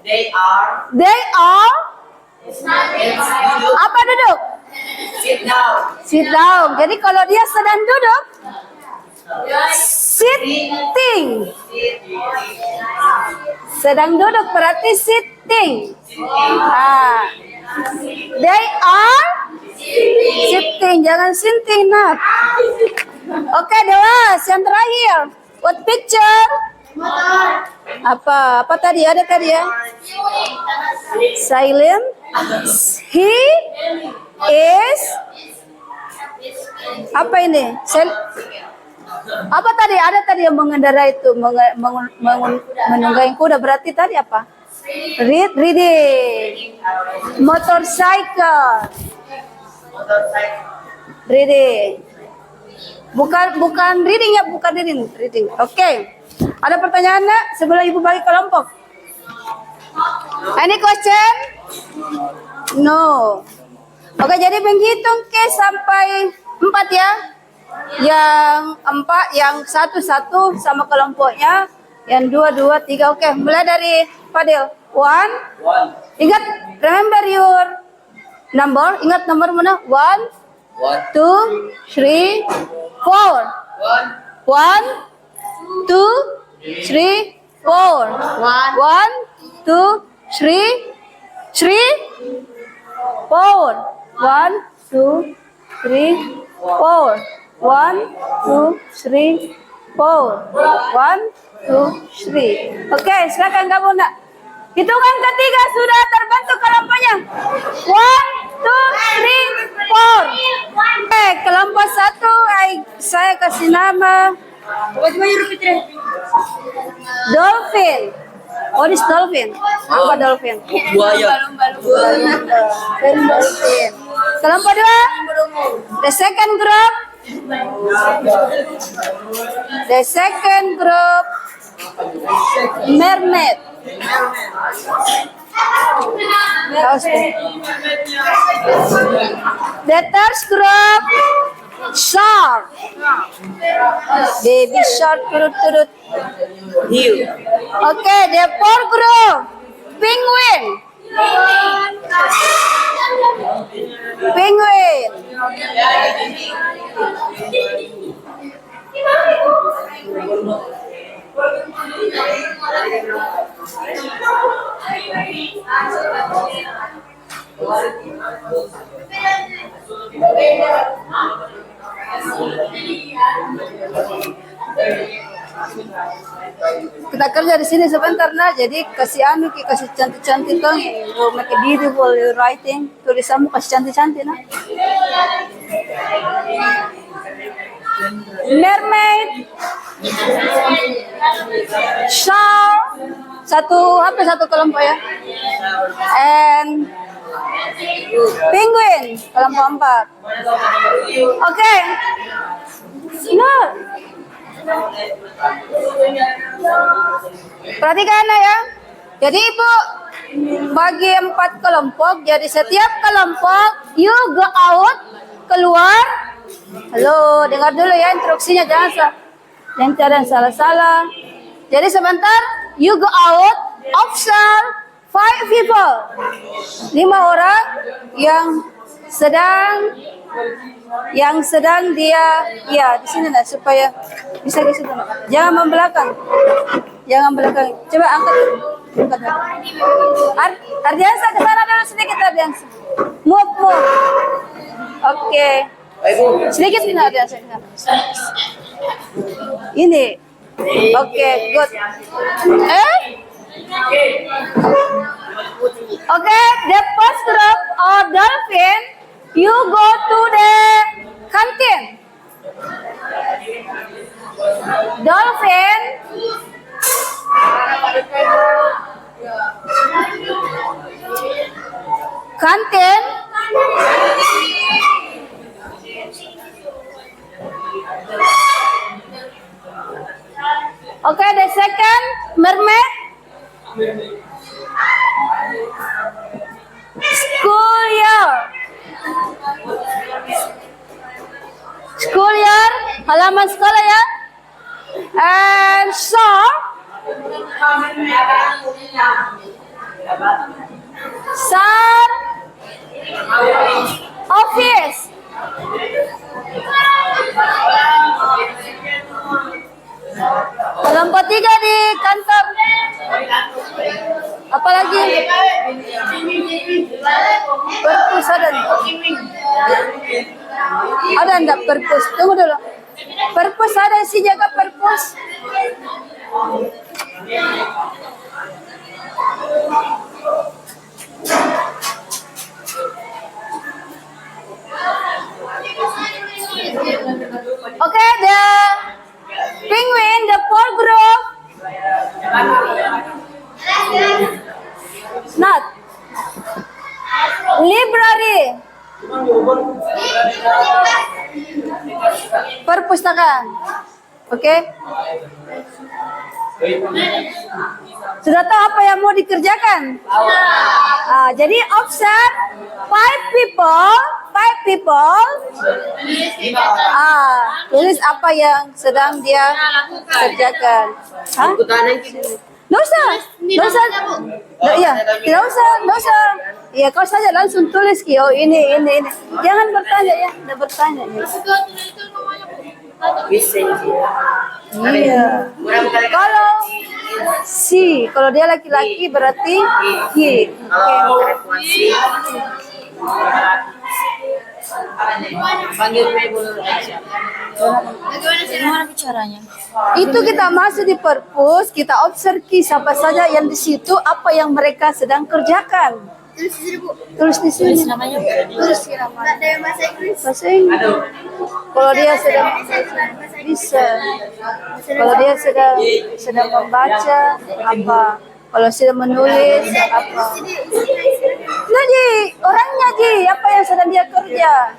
They are. They are. Apa duduk? Sit down. Sit down. Jadi kalau dia sedang duduk, sitting. Sedang duduk berarti sitting. They are sitting. Jangan sitting, Nat. Oke, Dewas. Yang terakhir. What picture? Apa tadi? Ada tadi ya? Silent. He is. Apa ini? Apa tadi? Ada tadi yang mengendarai itu, menunggangi kuda. Berarti tadi apa? Reading. Motorcycle. Reading. Bukan reading ya, bukan reading. Oke. Ada pertanyaan nak sebelum ibu bagi kelompok? Any question? No. Oke, jadi menghitung ke sampai 4 ya. Yang 4, yang 1 sama kelompoknya. Yang 2, 3. Oke, mulai dari Fadil. 1. Ingat, remember your number. Ingat nomor mana? 1, 2, 3, 4. 1, 2, 3, 4. 1, 2, 3, 4. 1, 2, 3, 4. 1, 2, 3, 4. 1, 2, 3. Oke, silakan kamu nak. Hitungan ketiga sudah terbentuk kelompoknya. 1, 2, 3, 4. Oke, kelompok 1 saya kasih nama dolphin. Oh, this dolphin. Apa dolphin? Buaya. Dolphin. Kelompok 2. The second group. Mermaid. The third group. Shark. Baby shark turut-turut. Okay, the fourth group. Penguin. Kita kerja di sini sebentar nah, jadi kasih kasih cantik-cantik dong, make a beautiful writing, tulisanmu kasih cantik-cantik nah. Mermaid, shark, satu kelompok ya, and penguin kelompok 4. Oke. Nah, perhatikan ya. Jadi ibu bagi 4 kelompok. Jadi setiap kelompok you go out, keluar Halo, dengar dulu ya instruksinya, jangan ada yang salah-salah. Jadi sebentar, you go out, observe 5 people, 5 orang yang sedang dia, ya di sini lah supaya bisa ke situ. Jangan membelakang, Coba angkat. Ardiansa ke sana dulu sedikit, Ardiansa. Move. Oke. Sedikit sini Ardiansa. Ini. Oke, good. Okay, the first group or dolphin, you go to the canteen. Dolphin, canteen. Okay, the second mermaid. School year, halaman sekolah ya. And shark, office. Kelompok 3 di kantor. Apalagi perpus ada enggak perpus? Tunggu dulu. Perpus ada sih, jaga perpus. Okay, the penguin, the four group. Not library. Perpustakaan. Oke. Sudah tahu apa yang mau dikerjakan? Jadi observe 5 people. Tulis apa yang sedang dia kerjakan. Nggak usah. Tidak usah. Ya, kau saja langsung tulis, oh ini. Jangan bertanya ya, udah bertanya. Iya. Kalau kalau dia laki-laki berarti he. Gimana caranya? Itu kita masuk di perpus, kita observe siapa saja yang di situ, apa yang mereka sedang kerjakan. Tulis di sini, Bu. Tulis di sini. Tulis namanya. Tulis namanya. Ada yang bahasa Inggris. Bahasa Inggris. Kalau dia sedang bisa. Kalau dia sedang membaca apa? Kalau sedang menulis apa? Nah, Ji, orangnya Ji, apa yang sedang dia kerja?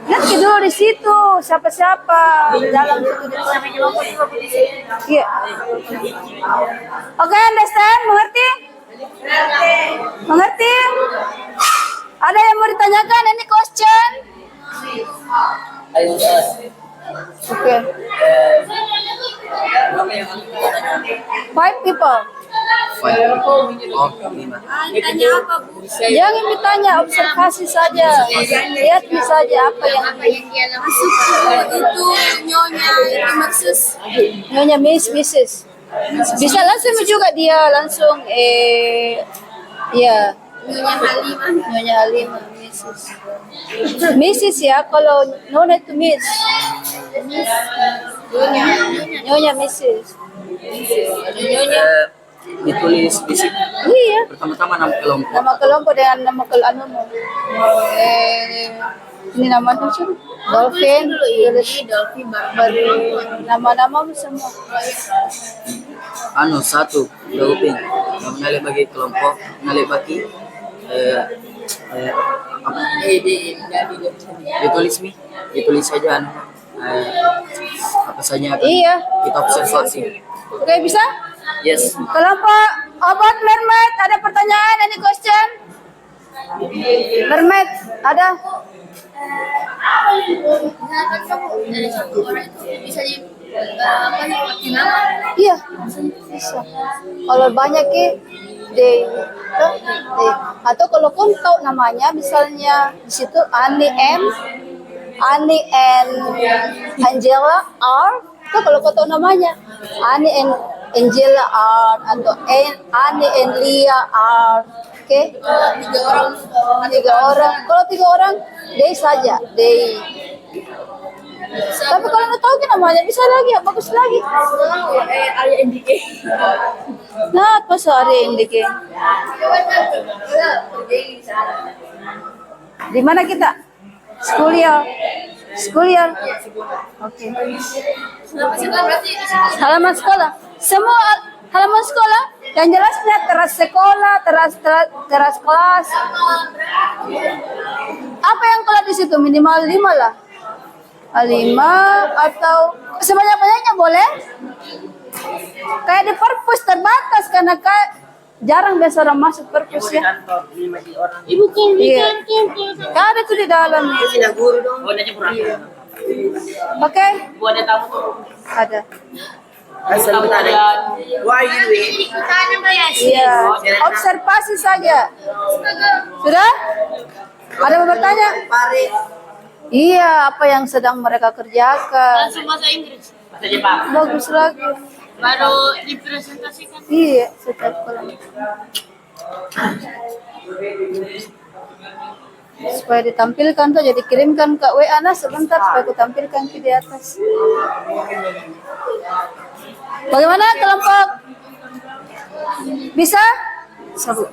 Lihat dulu di situ siapa-siapa dalam situ. Iya. Oke, understand? Mengerti? Mengerti? Ada yang mau ditanyakan? Any question? Oke. 5 people. Tanya apa, Bu? Jangan ditanya, observasi saja. Lihat saja apa yang dia langsung itu nyonya itu maksud nyonya Mrs. Bisa langsung juga dia langsung ya nyonya Halimah Mrs. ya, kalau nona itu Miss. Nyonya Mrs. Ditulis di sini. Iya. Pertama-tama nama kelompok. Nama kelompok dengan nama ini nama itu dolphin, dolphin baru nama-nama semua. Satu dolphin. Mengalir bagi kelompok, mengalir bagi apa? Ditulis saja apa saja akan Iya. kita observasi. Oke, bisa? Yes. Kelompok about mermaid, ada pertanyaan, any question? Mermaid ada? Misalkan kamu dari satu orang itu bisa di apa nih nama? Iya, bisa. Kalau banyak they. Atau kalau kau tahu namanya, misalnya di situ Ani M, Ani and Angela R. Itu kalau kau tahu namanya, Ani and Angela R atau Ani and Lia R. Oke, tiga orang. Kalau 3 orang, they saja, they. Tapi kalau nggak tahu kan namanya bisa lagi, ya bagus lagi. Ada NDK. Nah, apa sehari ini ke? Di mana kita? School year. Oke. Halaman sekolah. Semua halaman sekolah. Yang jelasnya teras sekolah, teras kelas. Apa yang kelas di situ minimal 5 lah. 5 atau sebanyak-banyaknya boleh. Kayak di perpus terbatas karena kayak jarang biasa orang masuk perpus ya. Ibu kan Iya. Ada tuh di dalam nih. Tidak guru dong. Oh, nanti kurang. Oke, Buat ada tamu tuh. ada. Asal kita ada. Why you wait? ikutan apa ya? Iya, observasi saja. Sudah? Ada yang bertanya? Pare. Iya, apa yang sedang mereka kerjakan? Langsung bahasa Inggris. Bahasa Jepang. Bagus lagi. Baru dipresentasikan. Iya, setiap kolam. Supaya ditampilkan tuh, jadi kirimkan ke WA nah sebentar supaya aku tampilkan ke di atas. Bagaimana kelompok? Bisa? Sabu.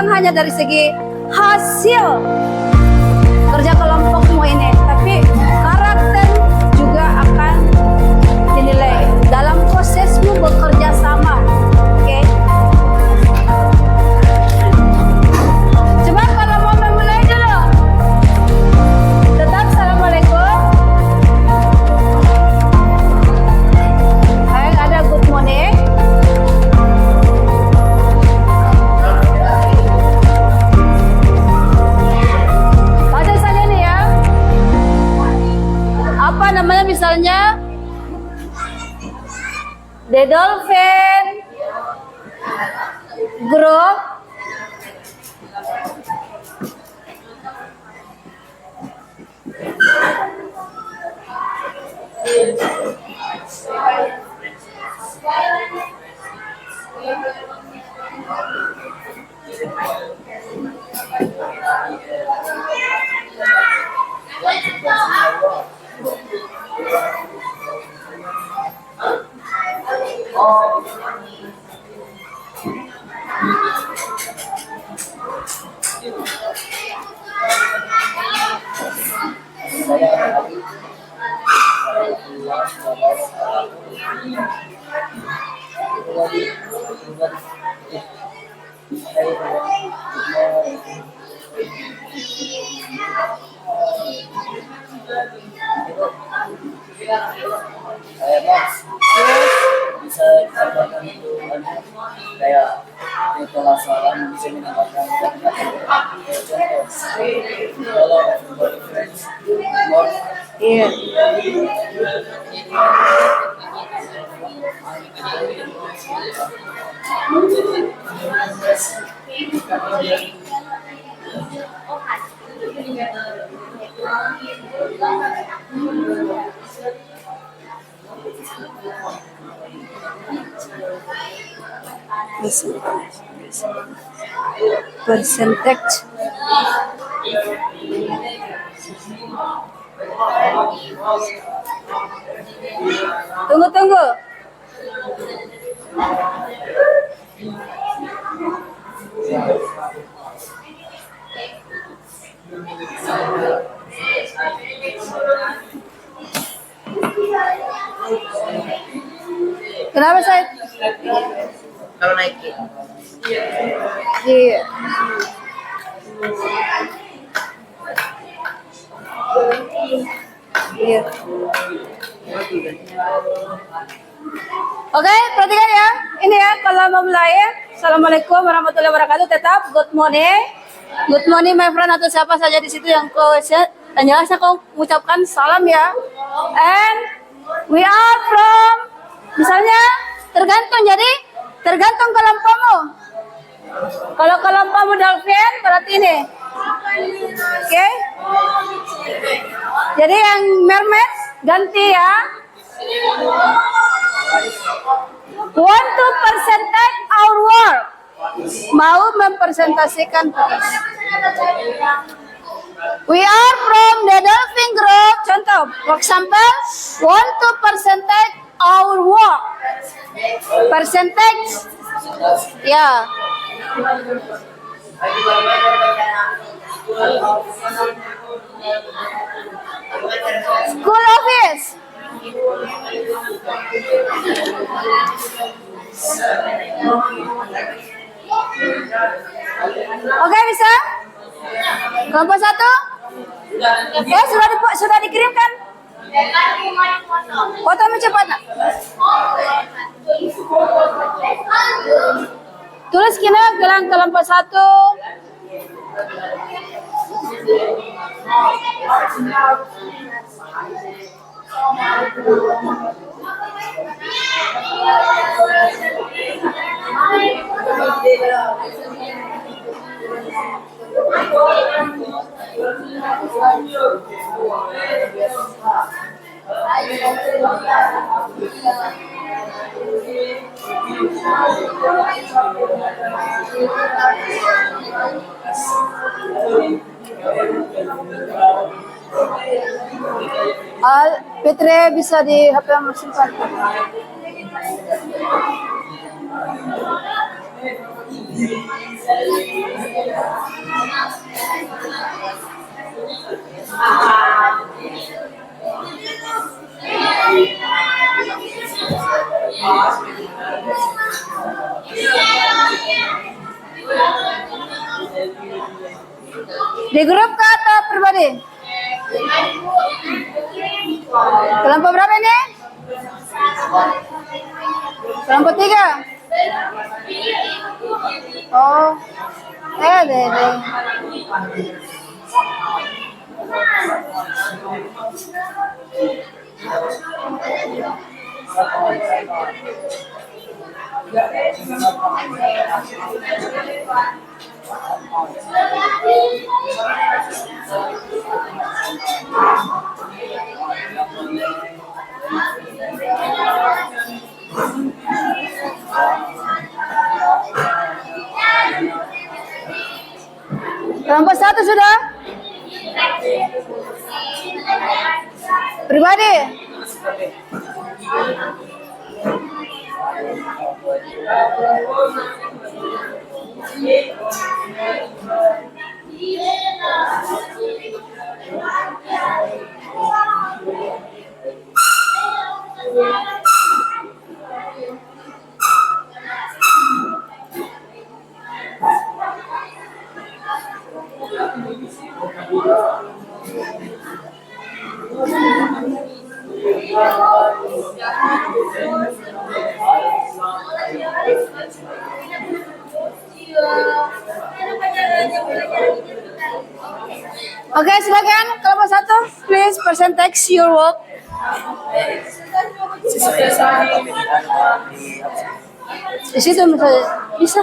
bukan hanya dari segi hasil kerja kelompokmu ini, tapi karakter juga akan dinilai dalam prosesmu bekerja sama. Oke. Coba kalau mau memulai dulu. Tetap assalamualaikum. Ada good morning. Baca saja nih ya. Apa namanya misalnya? The Dolphin Group bisa dikatakan itu kayak itulah soalan bisa menambahkan contoh kalau everybody friends more Iya. Percentage. Tunggu. Kenapa saya? Kalau naikin. Iya. Iya. Oke, perhatikan ya. Ini ya, kalau mau mulai ya. Assalamualaikum warahmatullahi wabarakatuh. Tetap good morning. Good morning my friend atau siapa saja di situ yang jelasnya kau mengucapkan salam ya. And we are from, misalnya tergantung kelompokmu. Kalau kelompokmu dolphin berarti ini. Oke. Jadi yang mermaid ganti ya. Want to percentage our work. Mau mempresentasikan tugas. We are from the dolphin group. Contoh, for example, want to percentage our work. Percentage. Ya. School office. Oke, bisa? Kelompok 1? Ya, sudah dikirimkan. Fotomu cepat, nak. Tulis kena gelang kelompok 1. Petre bisa di HP simpan. Di grup kah atau pribadi? Kelompok berapa ini? Kelompok 3. Oh, deh. Kelompok 1 sudah? Pribadi? Oke, silakan kelompok 1, please present text your work. Sisanya sama tapi Di situ misalnya bisa.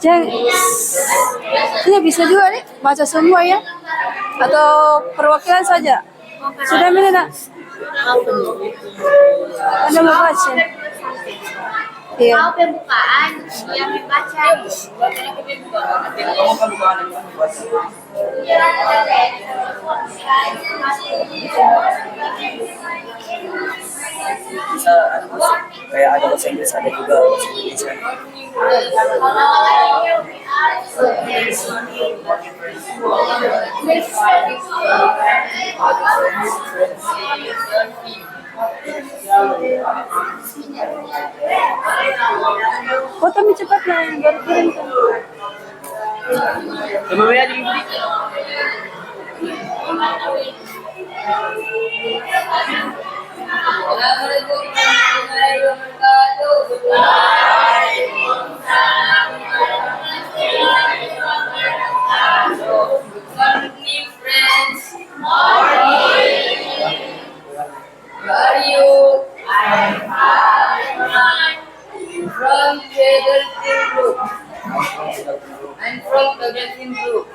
Jangan, iya bisa juga nih baca semua ya, atau perwakilan saja. Sudah Milena? Anda mau baca? Iya. Mau pembukaan yang dibaca. kamu kan bukan yang buat bisa kayak ada bahasa Inggris, ada juga bahasa Indonesia. Foto mi cepat lah yang baru kirimkan. Kemudian di From the Delphin group and from the Delphin group.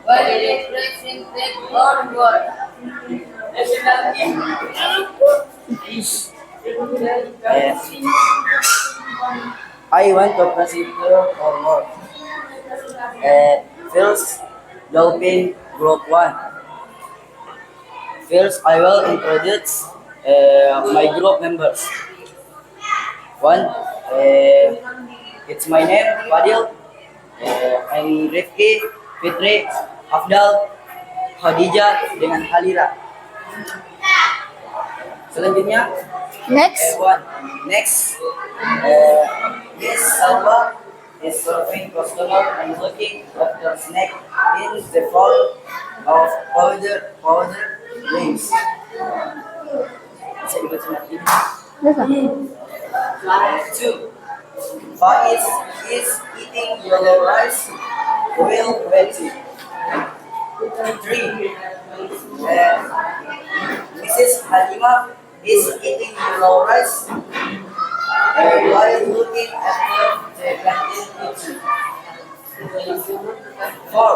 While expressing that God word. I want to consider or more. First, Dolphin Group 1. First, I will introduce my group members. One, it's my name, Fadil. I'm Rifki, Fitri, Afdal, Khadijah, dengan Halira. Selanjutnya, Next. Next, Miss Salwa is serving customer and looking after snack in the fall of powder drinks. Bisa dibaca lagi. Two, Faiz is eating yellow rice while waiting. Three, Mrs. Halima is eating yellow rice while looking at the canteen kitchen. Four,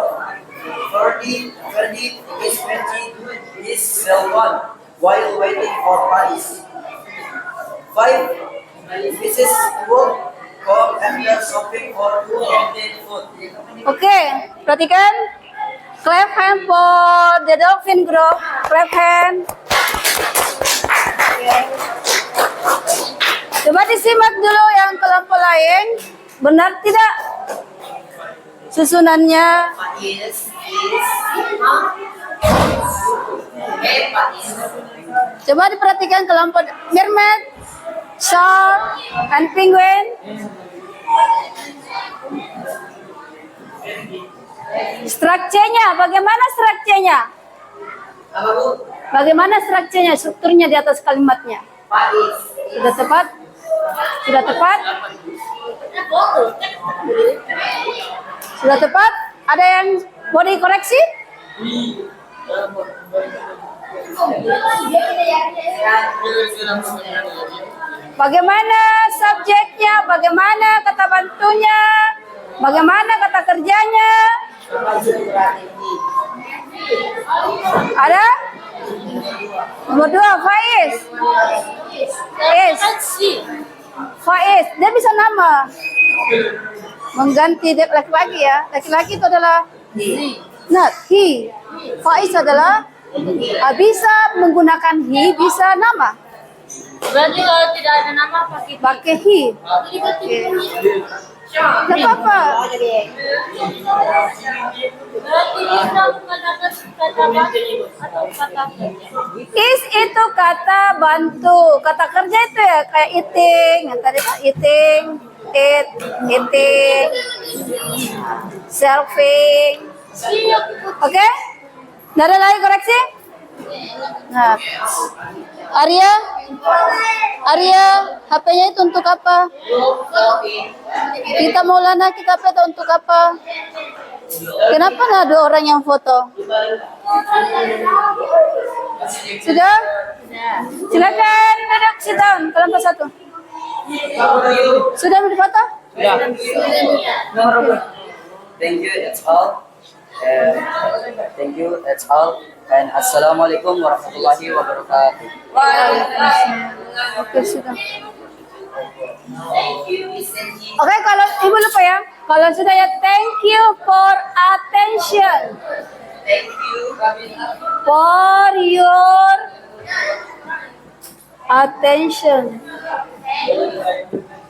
Ferdi is fetching his cell phone while waiting for Paris. Five, Mrs. Wood come after shopping for canteen food. Oke, perhatikan. Clap hand for the Dolphin Group. Clap hand. Coba disimak dulu yang kelompok lain. Benar tidak susunannya? Is. Coba diperhatikan kelompok mermaid, shark, and penguin. Strukturnya, bagaimana strukturnya? Apa Bu? Bagaimana strukturnya, strukturnya di atas kalimatnya? Is. Sudah tepat? Sudah tepat? Sudah tepat? Ada yang mau dikoreksi? Bagaimana subjeknya? Bagaimana kata bantunya? Bagaimana kata kerjanya? Ada? Nomor 2, Faiz. Faiz, dia bisa nama. Mengganti dia laki-laki ya. Laki-laki itu adalah not he. Faiz adalah bisa menggunakan he, bisa nama. Berarti kalau tidak ada nama Pakai he. Oke. Tidak apa-apa. berarti bisa menggunakan kata bantu atau kata kerja. Is itu kata bantu. Kata kerja itu ya kayak eating, yang tadi kan eating, eating, serving. Oke? Nggak ada lagi koreksi? Nah, Arya, HP-nya itu untuk apa? Kita Maulana, kita apa itu untuk apa? Kenapa nggak ada orang yang foto? Sudah? Silakan duduk, sit down. Kelompok 1. Sudah difoto? Thank you, that's all. Thank you, that's all. And assalamualaikum warahmatullahi wabarakatuh. Oke, sudah. Oke, kalau ibu lupa ya. Kalau sudah ya, thank you for attention. Thank you. For your attention.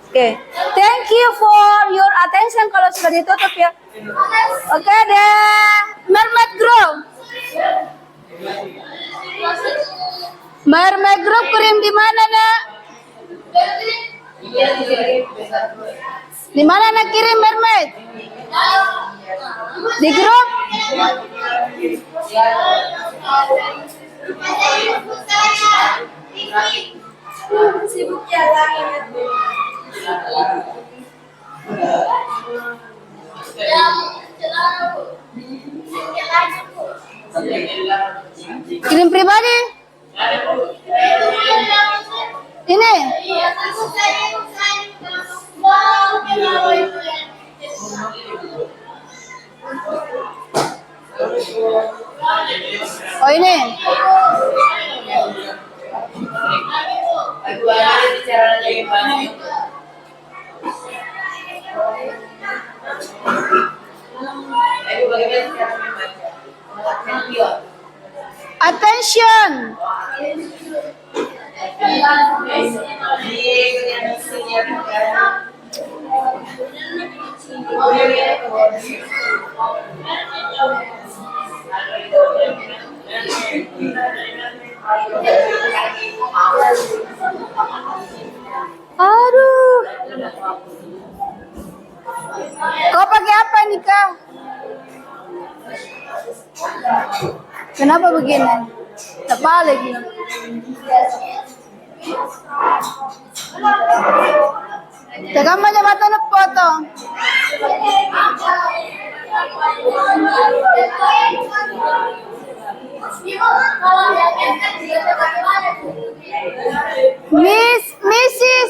Oke, thank you for your attention. Kalau sudah ditutup ya. Oke deh, Mermaid Group. Mermaid Group kirim di mana nak? Di mana nak kirim Mermaid? Di grup? Kirim pribadi? Ini? Oh ini? Attention! Aduh. Kau pakai apa nikah? Kenapa begini? Apa lagi? Tekan aja mata nak potong. Mrs.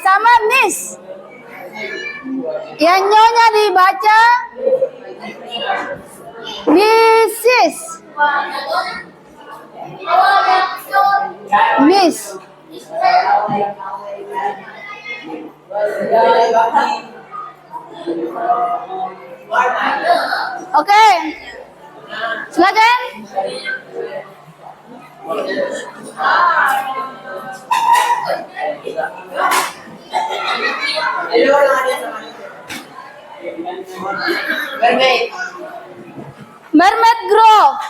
sama Miss. Yang nyonya dibaca Mrs. Miss. Oke. Silakan. Mermaid. Mermaid Grove.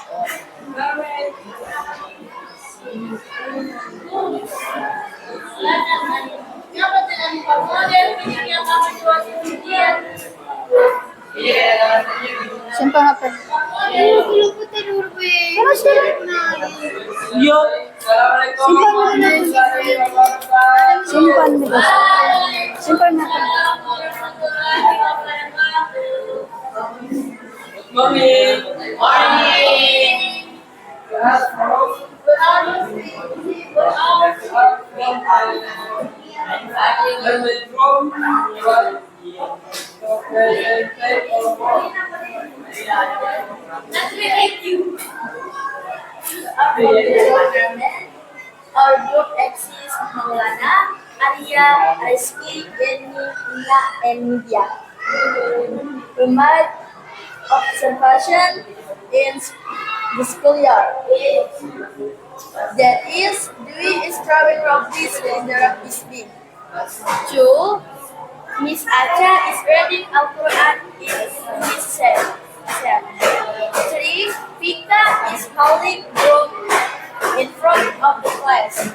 Simpan HP. Simpan dulu. Simpan HP. Morning. Our group exists Maulana, Arya, Rizky, Jenny, Ina, and Media. Remote observation in the schoolyard. That is, Dewey is throwing rockies when the rock is big. 2. Miss Acha is reading Al-Quran in his cell. 3. Vika is holding broom in front of the class.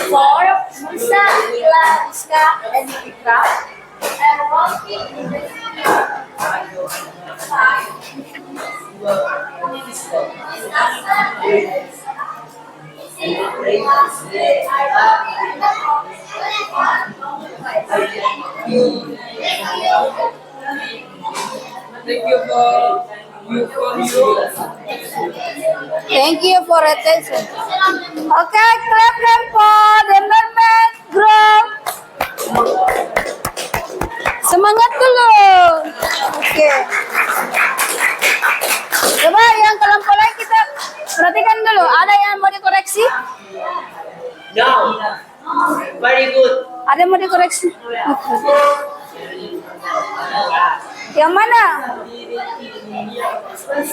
4. Musa, Ila, Rizka, and Fitra are walking in the studio. 5. Miss Asa is Thank you for attention. Okay, clap for the Mermaid Grove. Semangat dulu. Oke. Coba yang kelompok lain kita perhatikan dulu. Ada yang mau dikoreksi? No. Very good. Ada yang mau dikoreksi? Oke. Yang mana?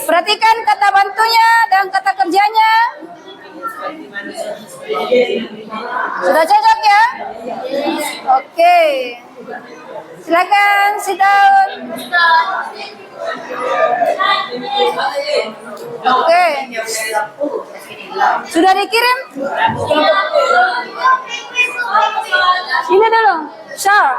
Perhatikan kata bantunya dan kata kerjanya. Sudah cocok ya? Oke. Silakan sit down. Oke. Sudah dikirim? Ini dulu. Sure.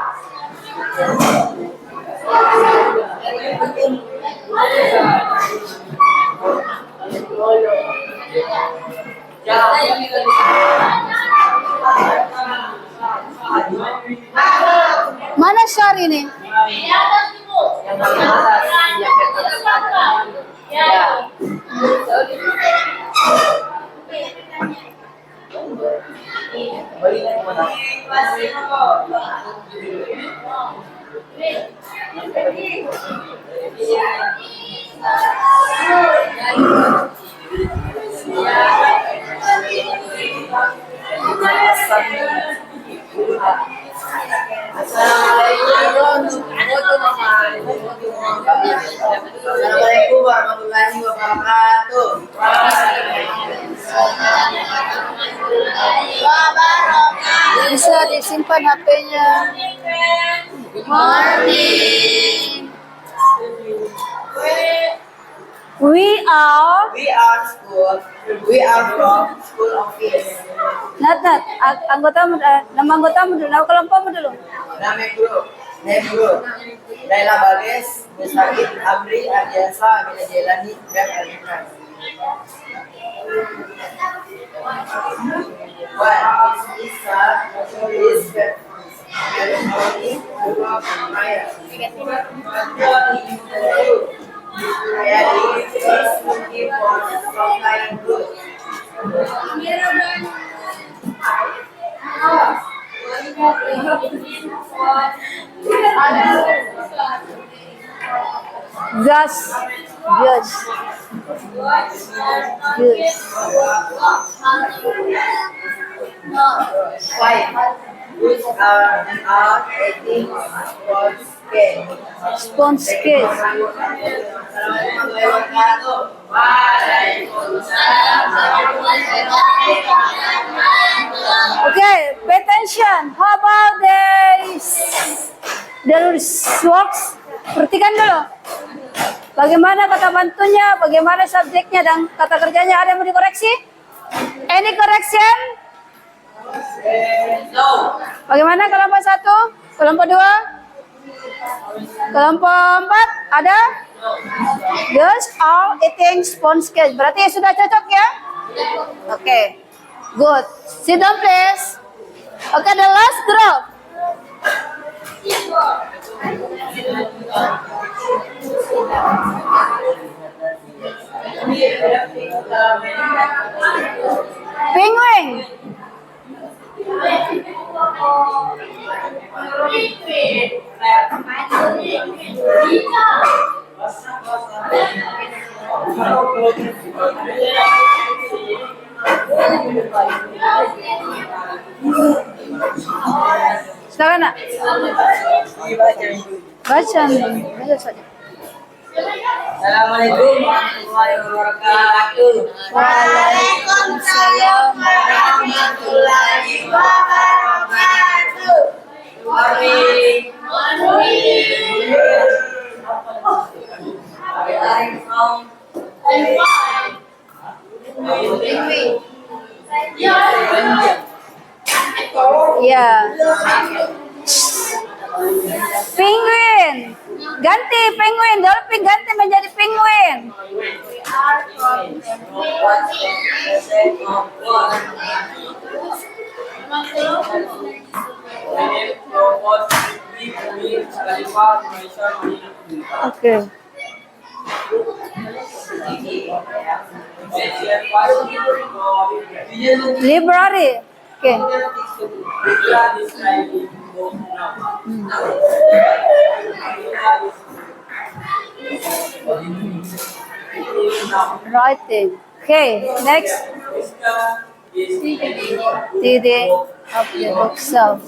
Mana Syar ini? Assalamualaikum warahmatullahi wabarakatuh. Bisa disimpan HP-nya. morning. We are We are school. We are from school office. Nat, anggotamu, nama anggotamu dulu, nama kelompokmu dulu. Nama guru. Laila Bages, Mustaqim, Amri, Adiasa, Amina Jelani, dan Alina. One is Lisa, is Maya. Ayah is looking for some kind of good. Gas. Five. Which are 18 for Response case. Okay, pay attention. How about the works? Perhatikan dulu. Bagaimana kata bantunya, bagaimana subjeknya, dan kata kerjanya. Ada yang mau dikoreksi? Any correction? No. Bagaimana kelompok 1? Kelompok 2? Kelompok 4? Ada? Girls are eating sponge cake. Berarti sudah cocok ya? Oke. Good. Sit down please. Oke, the last group. Penguin. Silakan nak. Baca saja. Assalamualaikum warahmatullahi wabarakatuh. Waalaikumsalam warahmatullahi wabarakatuh. Morning. I'm from Ya. Penguin. Ganti penguin. Dolphin ganti menjadi penguin. Oke. Library. Oke. Writing. Okay, next. Reading of the book self.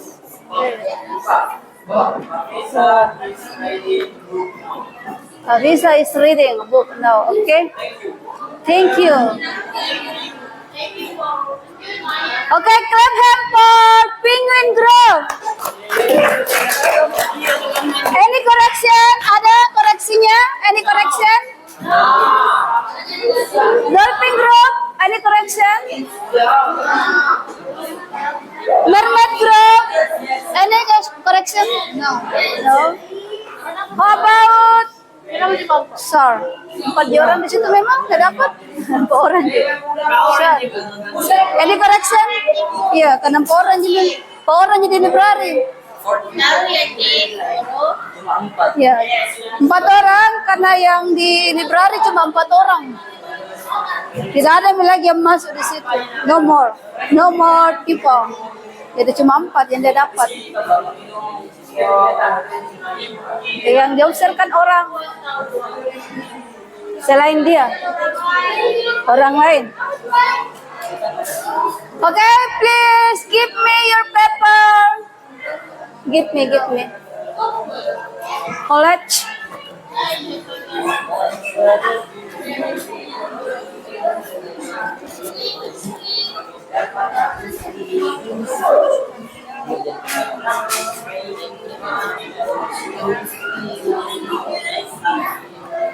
Avisa is reading a book now, okay? Thank you. Okay, clap hand for penguin group. Any correction? Ada koreksinya? Any correction? Dolphin group? Any correction? Mermaid group? Any correction? No. No. How about Sir? 4 orang di situ memang nggak dapat 4 orang. Sir. Any correction? Iya, karena 4 orang jadi 4 orang jadi library. Ya, 4 orang karena yang di library cuma 4 orang. Tidak ada lagi yang masuk di situ. No more people. Jadi cuma 4 yang dia dapat. Yang diusirkan orang selain dia, orang lain. Okay, please give me your paper. Give me. College.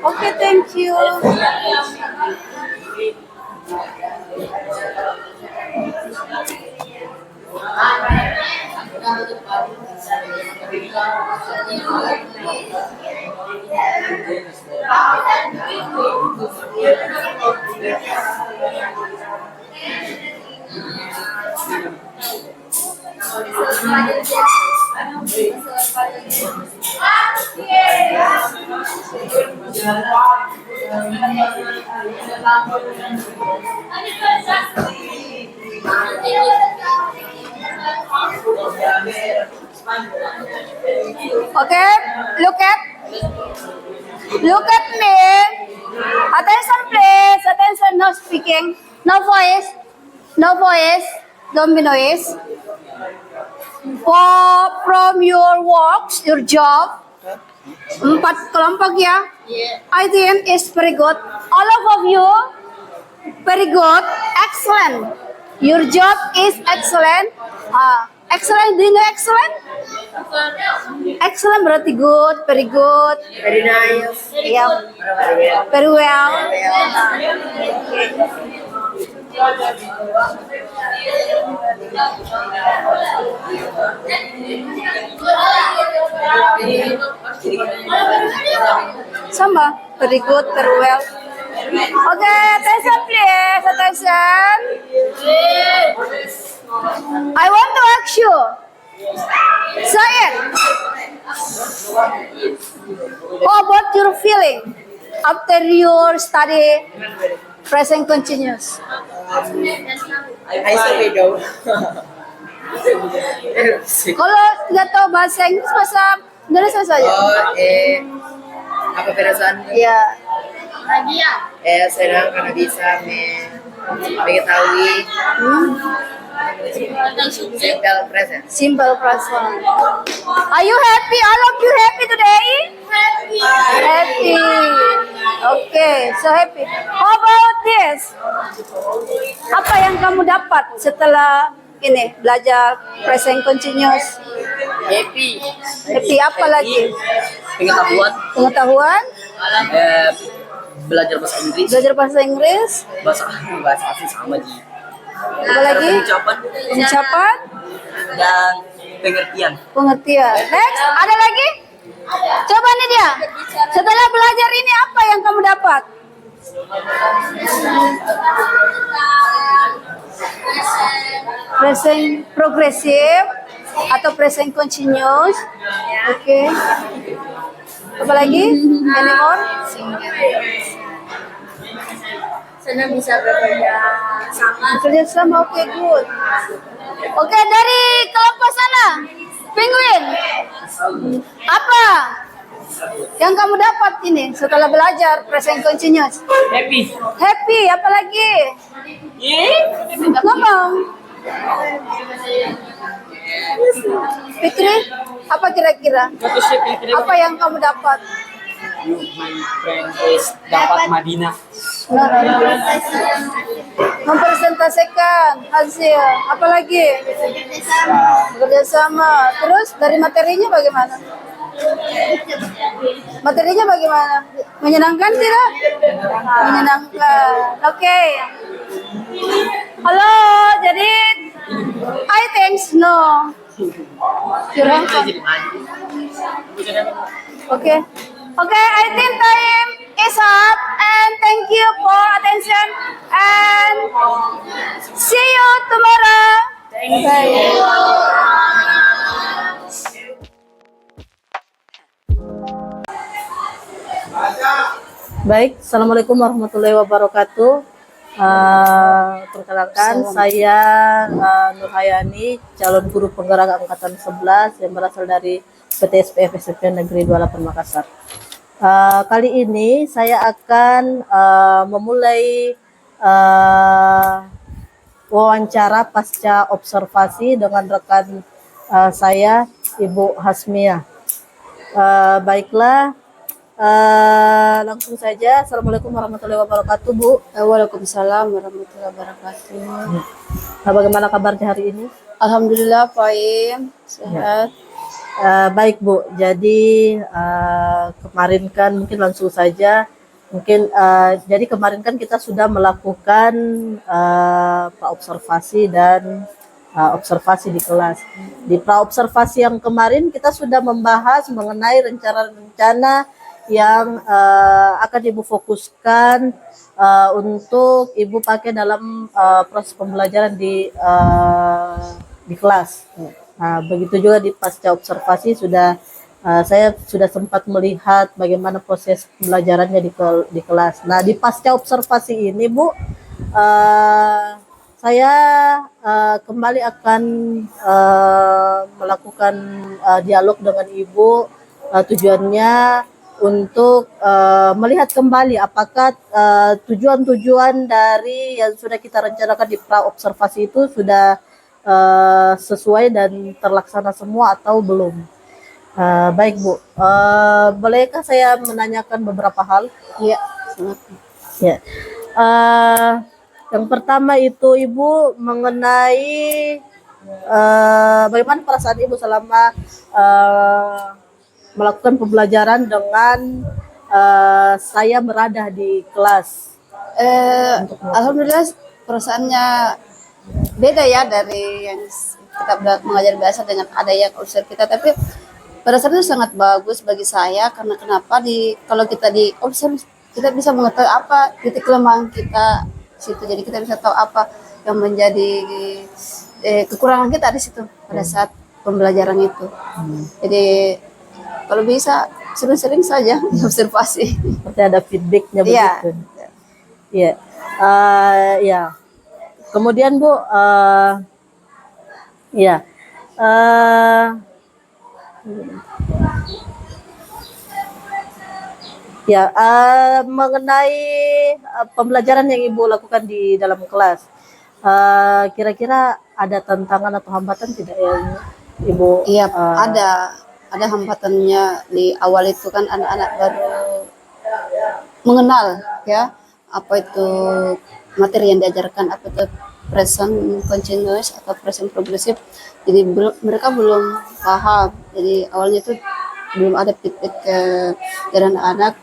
Okay, thank you. Okay, look at me. Attention please, attention, no speaking, no voice, don't be noise. From your works, your job, 4 kelompok ya. I think it's very good. All of you, very good, excellent. Your job is excellent. Excellent, do you know excellent? Excellent berarti good, very good. Very nice. Yeah, very well. Sama, very good, very well. Okay, attention please, attention. I want to ask you, say it. How about your feeling after your study present continuous? I say no. Kalau nggak tahu bahasa Inggris, bahasa Indonesia saja. Apa perasaan? Iya. Senang karena bisa mengetahui simple present. Simple present. Are you happy? All of you happy today? Happy. Happy. Okay, so happy. How about this? Apa yang kamu dapat setelah ini belajar present continuous? Happy. Happy apa lagi? Pengetahuan. Pengetahuan? Belajar bahasa Inggris. Belajar bahasa Inggris? Bahasa asing sama Ji. Apa lagi? Pengucapan? Dan pengertian. Pengertian. Next, ada lagi? Coba nih dia. Setelah belajar ini apa yang kamu dapat? Present progressive atau present continuous. Oke. Apa lagi? Any more? Senang bisa bekerja sama. Bekerja sama, oke, good. Oke, dari kelompok sana, Penguin. Apa yang kamu dapat ini setelah belajar present continuous? Happy. Happy, apa lagi? Ngomong. Fikri, apa kira-kira? Apa yang kamu dapat? My friend is dapat Madinah. Mempresentasikan hasil. Apa lagi? Bekerja sama. Terus dari materinya bagaimana? Materinya bagaimana? Menyenangkan tidak? Menyenangkan. Oke. Halo, jadi I think no. Oke. Okay, I think time is up and thank you for attention and see you tomorrow. Thank you. Baik, Assalamualaikum warahmatullahi wabarakatuh. Perkenalkan, saya Nurhayani, calon guru penggerak angkatan 11 yang berasal dari PTSPF SMP Negeri 28 Makassar. Kali ini saya akan memulai wawancara pasca observasi dengan rekan saya, Ibu Hasmiyah. Baiklah, langsung saja. Assalamualaikum warahmatullahi wabarakatuh, Bu. Waalaikumsalam warahmatullahi wabarakatuh. Bagaimana kabarnya hari ini? Alhamdulillah, fine, sehat. Baik, Bu. Jadi kemarin kan mungkin langsung saja jadi kemarin kan kita sudah melakukan praobservasi dan observasi di kelas. Di praobservasi yang kemarin kita sudah membahas mengenai rencana-rencana yang akan Ibu fokuskan untuk Ibu pakai dalam proses pembelajaran di kelas. Nah, begitu juga di pasca observasi saya sudah sempat melihat bagaimana proses pembelajarannya di kelas. Nah, di pasca observasi ini, Bu, saya kembali akan melakukan dialog dengan Ibu. Tujuannya untuk melihat kembali apakah tujuan-tujuan dari yang sudah kita rencanakan di pra-observasi itu sudah sesuai dan terlaksana semua atau belum. Baik Bu, bolehkah saya menanyakan beberapa hal? Iya, sangat. Ya. Eh, yang pertama itu Ibu mengenai bagaimana perasaan Ibu selama melakukan pembelajaran dengan saya berada di kelas. Alhamdulillah perasaannya beda ya dari yang kita mengajar biasa dengan ada yang observ kita, tapi pada saat itu sangat bagus bagi saya karena kenapa kalau kita di observ kita bisa mengetahui apa titik kelemahan kita situ, jadi kita bisa tahu apa yang menjadi kekurangan kita di situ pada saat pembelajaran itu. Jadi kalau bisa sering-sering saja observasi. Seperti ada feedbacknya Iya. begitu. Iya. Ya. Kemudian Bu, ya. Ya, mengenai pembelajaran yang Ibu lakukan di dalam kelas, kira-kira ada tantangan atau hambatan tidak yang Ibu? Iya, ada hambatannya di awal itu kan anak-anak baru mengenal ya apa itu materi yang diajarkan, apa itu present continuous atau present progressive. Jadi mereka belum paham. Jadi awalnya itu belum ada feedback dari anak-anak.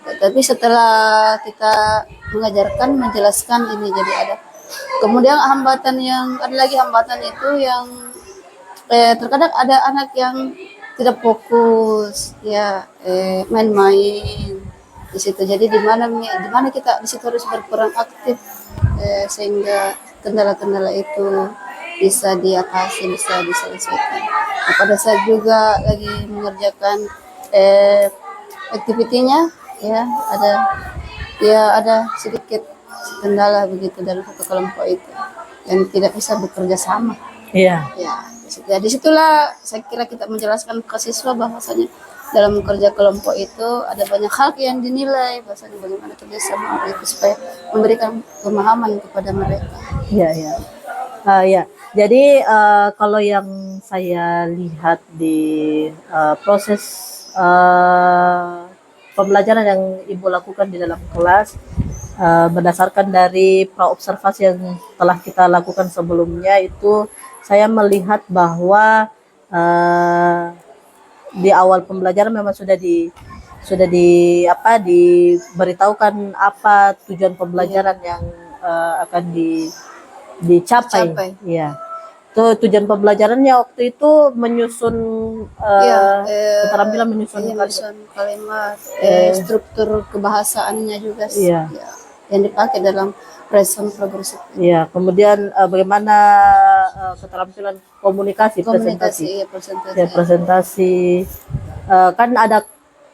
Tapi setelah kita mengajarkan, menjelaskan ini jadi ada. Kemudian ada lagi hambatan itu yang terkadang ada anak yang tidak fokus ya, main-main di situ. Jadi di mana kita di situ harus berperan aktif sehingga kendala-kendala itu bisa diatasi, bisa diselesaikan. Nah, pada saat juga lagi mengerjakan aktivitinya ya ada sedikit kendala begitu dalam satu kelompok itu dan tidak bisa bekerja sama. Iya. Ya, disitulah saya kira kita menjelaskan ke siswa bahwasanya dalam kerja kelompok itu ada banyak hal yang dinilai, bahwasanya bagaimana kerjasama itu supaya memberikan pemahaman kepada mereka. Iya, iya. Ya, jadi kalau yang saya lihat di proses pembelajaran yang Ibu lakukan di dalam kelas, berdasarkan dari praobservasi yang telah kita lakukan sebelumnya itu, saya melihat bahwa di awal pembelajaran memang sudah diberitahukan apa tujuan pembelajaran yang akan dicapai. Iya. Itu tujuan pembelajarannya waktu itu menyusun keterampilan menyusun kalimat, struktur kebahasaannya juga Iya. ya, yang dipakai dalam present progressive. Iya, kemudian bagaimana keterampilan komunikasi, presentasi. Iya, presentasi. Ya, presentasi. Kan ada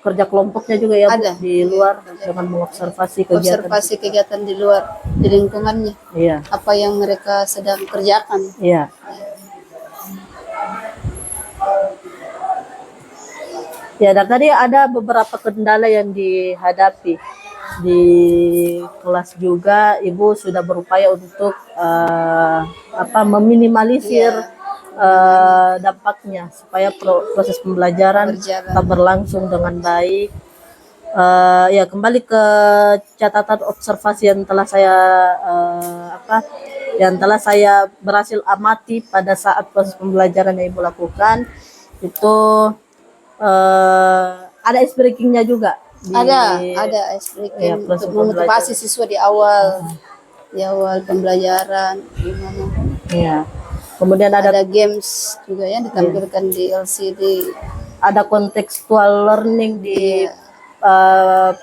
kerja kelompoknya juga ya Bu, Ada. di luar dengan mengobservasi kegiatan. Observasi kegiatan di luar, di lingkungannya, Iya, apa yang mereka sedang kerjakan. iya. Ya, dan tadi ada beberapa kendala yang dihadapi di kelas juga. Ibu sudah berupaya untuk meminimalisir dampaknya supaya proses pembelajaran tetap berlangsung dengan baik. Ya, kembali ke catatan observasi yang telah saya berhasil amati pada saat proses pembelajaran yang Ibu lakukan itu, ada ice breakingnya juga. Ada ice breaking Ya, untuk memotivasi siswa di awal pembelajaran gimana. Ya. Kemudian ada Games juga yang ditampilkan di LCD. ada contextual learning di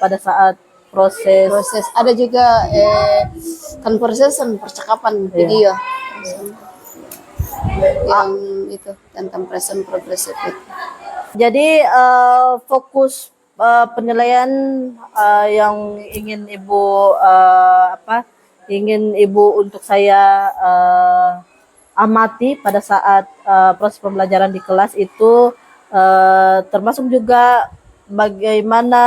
pada saat proses. Ada juga conversation, percakapan video yang itu tentang present progressive itu. Jadi fokus penilaian yang ingin Ibu untuk saya amati pada saat proses pembelajaran di kelas itu termasuk juga bagaimana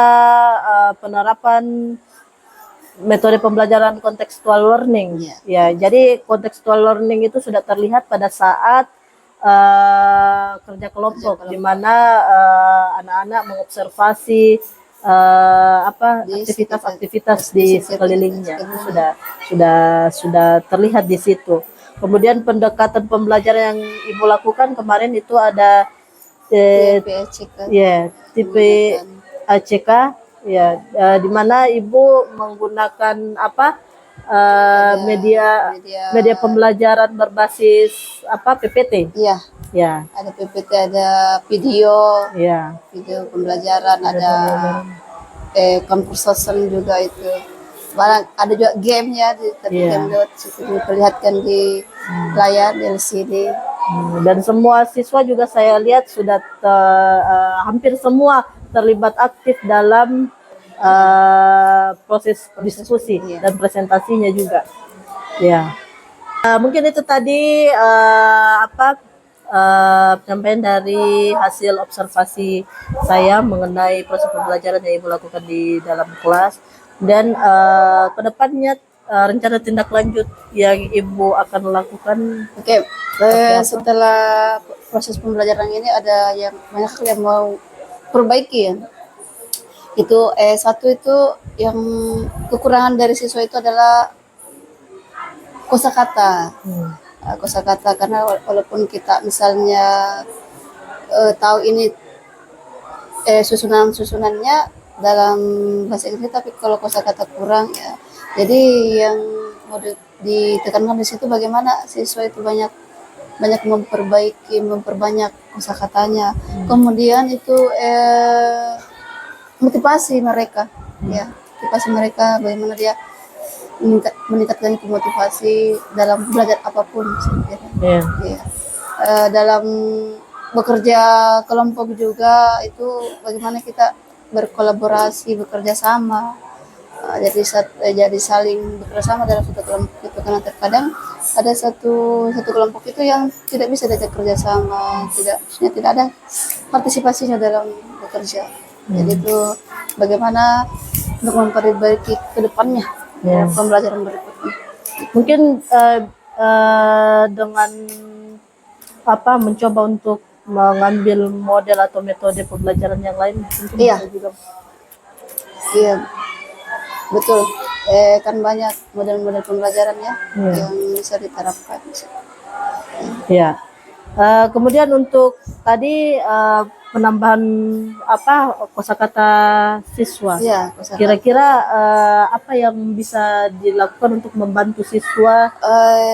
penerapan metode pembelajaran contextual learning. Ya, jadi contextual learning itu sudah terlihat pada saat kerja kelompok, di mana anak-anak mengobservasi Di aktivitas-aktivitas di sekelilingnya. Itu sudah terlihat di situ. Kemudian pendekatan pembelajaran yang Ibu lakukan kemarin itu ada PACK. ya tipe ACK, ya, di mana Ibu menggunakan media pembelajaran berbasis PPT. Iya, Ya, ada PPT, ada video ya, pembelajaran, ada conversation juga itu. Barang ada juga game ya, tapi Iya. game lewat situ diperlihatkan di layar di LCD. Dan semua siswa juga saya lihat sudah hampir semua terlibat aktif dalam proses diskusi dan presentasinya juga. Ya, mungkin itu tadi penyampaian dari hasil observasi saya mengenai proses pembelajaran yang Ibu lakukan di dalam kelas, dan kedepannya rencana tindak lanjut yang Ibu akan lakukan. Oke, setelah proses pembelajaran ini ada yang banyak hal yang mau perbaiki ya. Itu satu itu yang kekurangan dari siswa itu adalah kosakata. Kosakata, karena walaupun kita misalnya tahu ini susunannya dalam bahasa Inggris, tapi kalau kosakata kurang ya. Jadi yang mau ditekankan di situ bagaimana siswa itu banyak memperbanyak kosakatanya. Kemudian itu motivasi mereka, ya, motivasi mereka bagaimana dia meningkatkan motivasi dalam belajar apapun. Ya. Ya. Dalam bekerja kelompok juga itu bagaimana kita berkolaborasi, bekerja sama, jadi saling bekerja sama dalam satu kelompok itu, karena terkadang ada satu kelompok itu yang tidak bisa diajak kerja sama, tidak ada partisipasinya dalam bekerja. Jadi itu bagaimana untuk memperbaiki ke depannya pembelajaran berikutnya. Mungkin dengan mencoba untuk mengambil model atau metode pembelajaran yang lain mungkin Iya. bisa juga. Iya, betul. Kan banyak model-model pembelajaran ya yang bisa diterapkan. Ya. Kemudian untuk tadi penambahan kosakata siswa. Iya, kosakata. Kira-kira apa yang bisa dilakukan untuk membantu siswa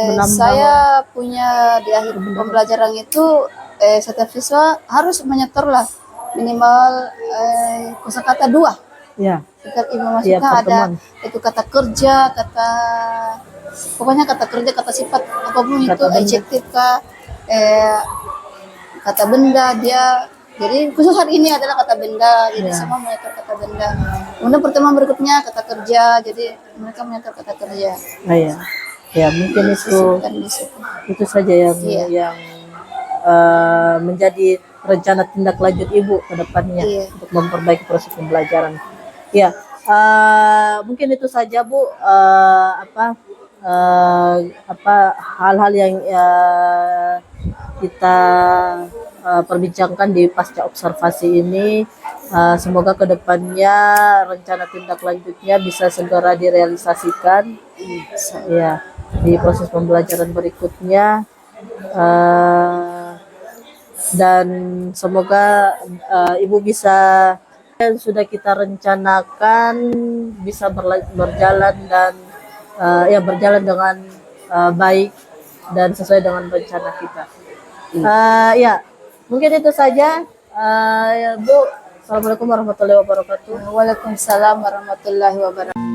menambah? Saya punya di akhir pembelajaran itu setiap siswa harus menyetorlah minimal kosakata 2. Ya. Setiap ibu maksudnya ada itu kata kerja, pokoknya kata kerja, kata sifat apapun itu, adjektif kah, kata benda dia. Jadi khusus hari ini adalah kata benda, jadi semua menyetor kata benda. Kemudian pertemuan berikutnya kata kerja, jadi mereka menyetor kata kerja. Ya, mungkin itu saja yang menjadi rencana tindak lanjut Ibu ke depannya untuk memperbaiki proses pembelajaran. Ya, mungkin itu saja Bu, hal-hal yang kita perbincangkan di pasca observasi ini. Semoga kedepannya rencana tindak lanjutnya bisa segera direalisasikan ya di proses pembelajaran berikutnya, dan semoga Ibu bisa yang sudah kita rencanakan bisa berjalan dan berjalan dengan baik dan sesuai dengan rencana kita. Ya, mungkin itu saja. Bu, assalamualaikum warahmatullahi wabarakatuh. Waalaikumsalam warahmatullahi wabarakatuh.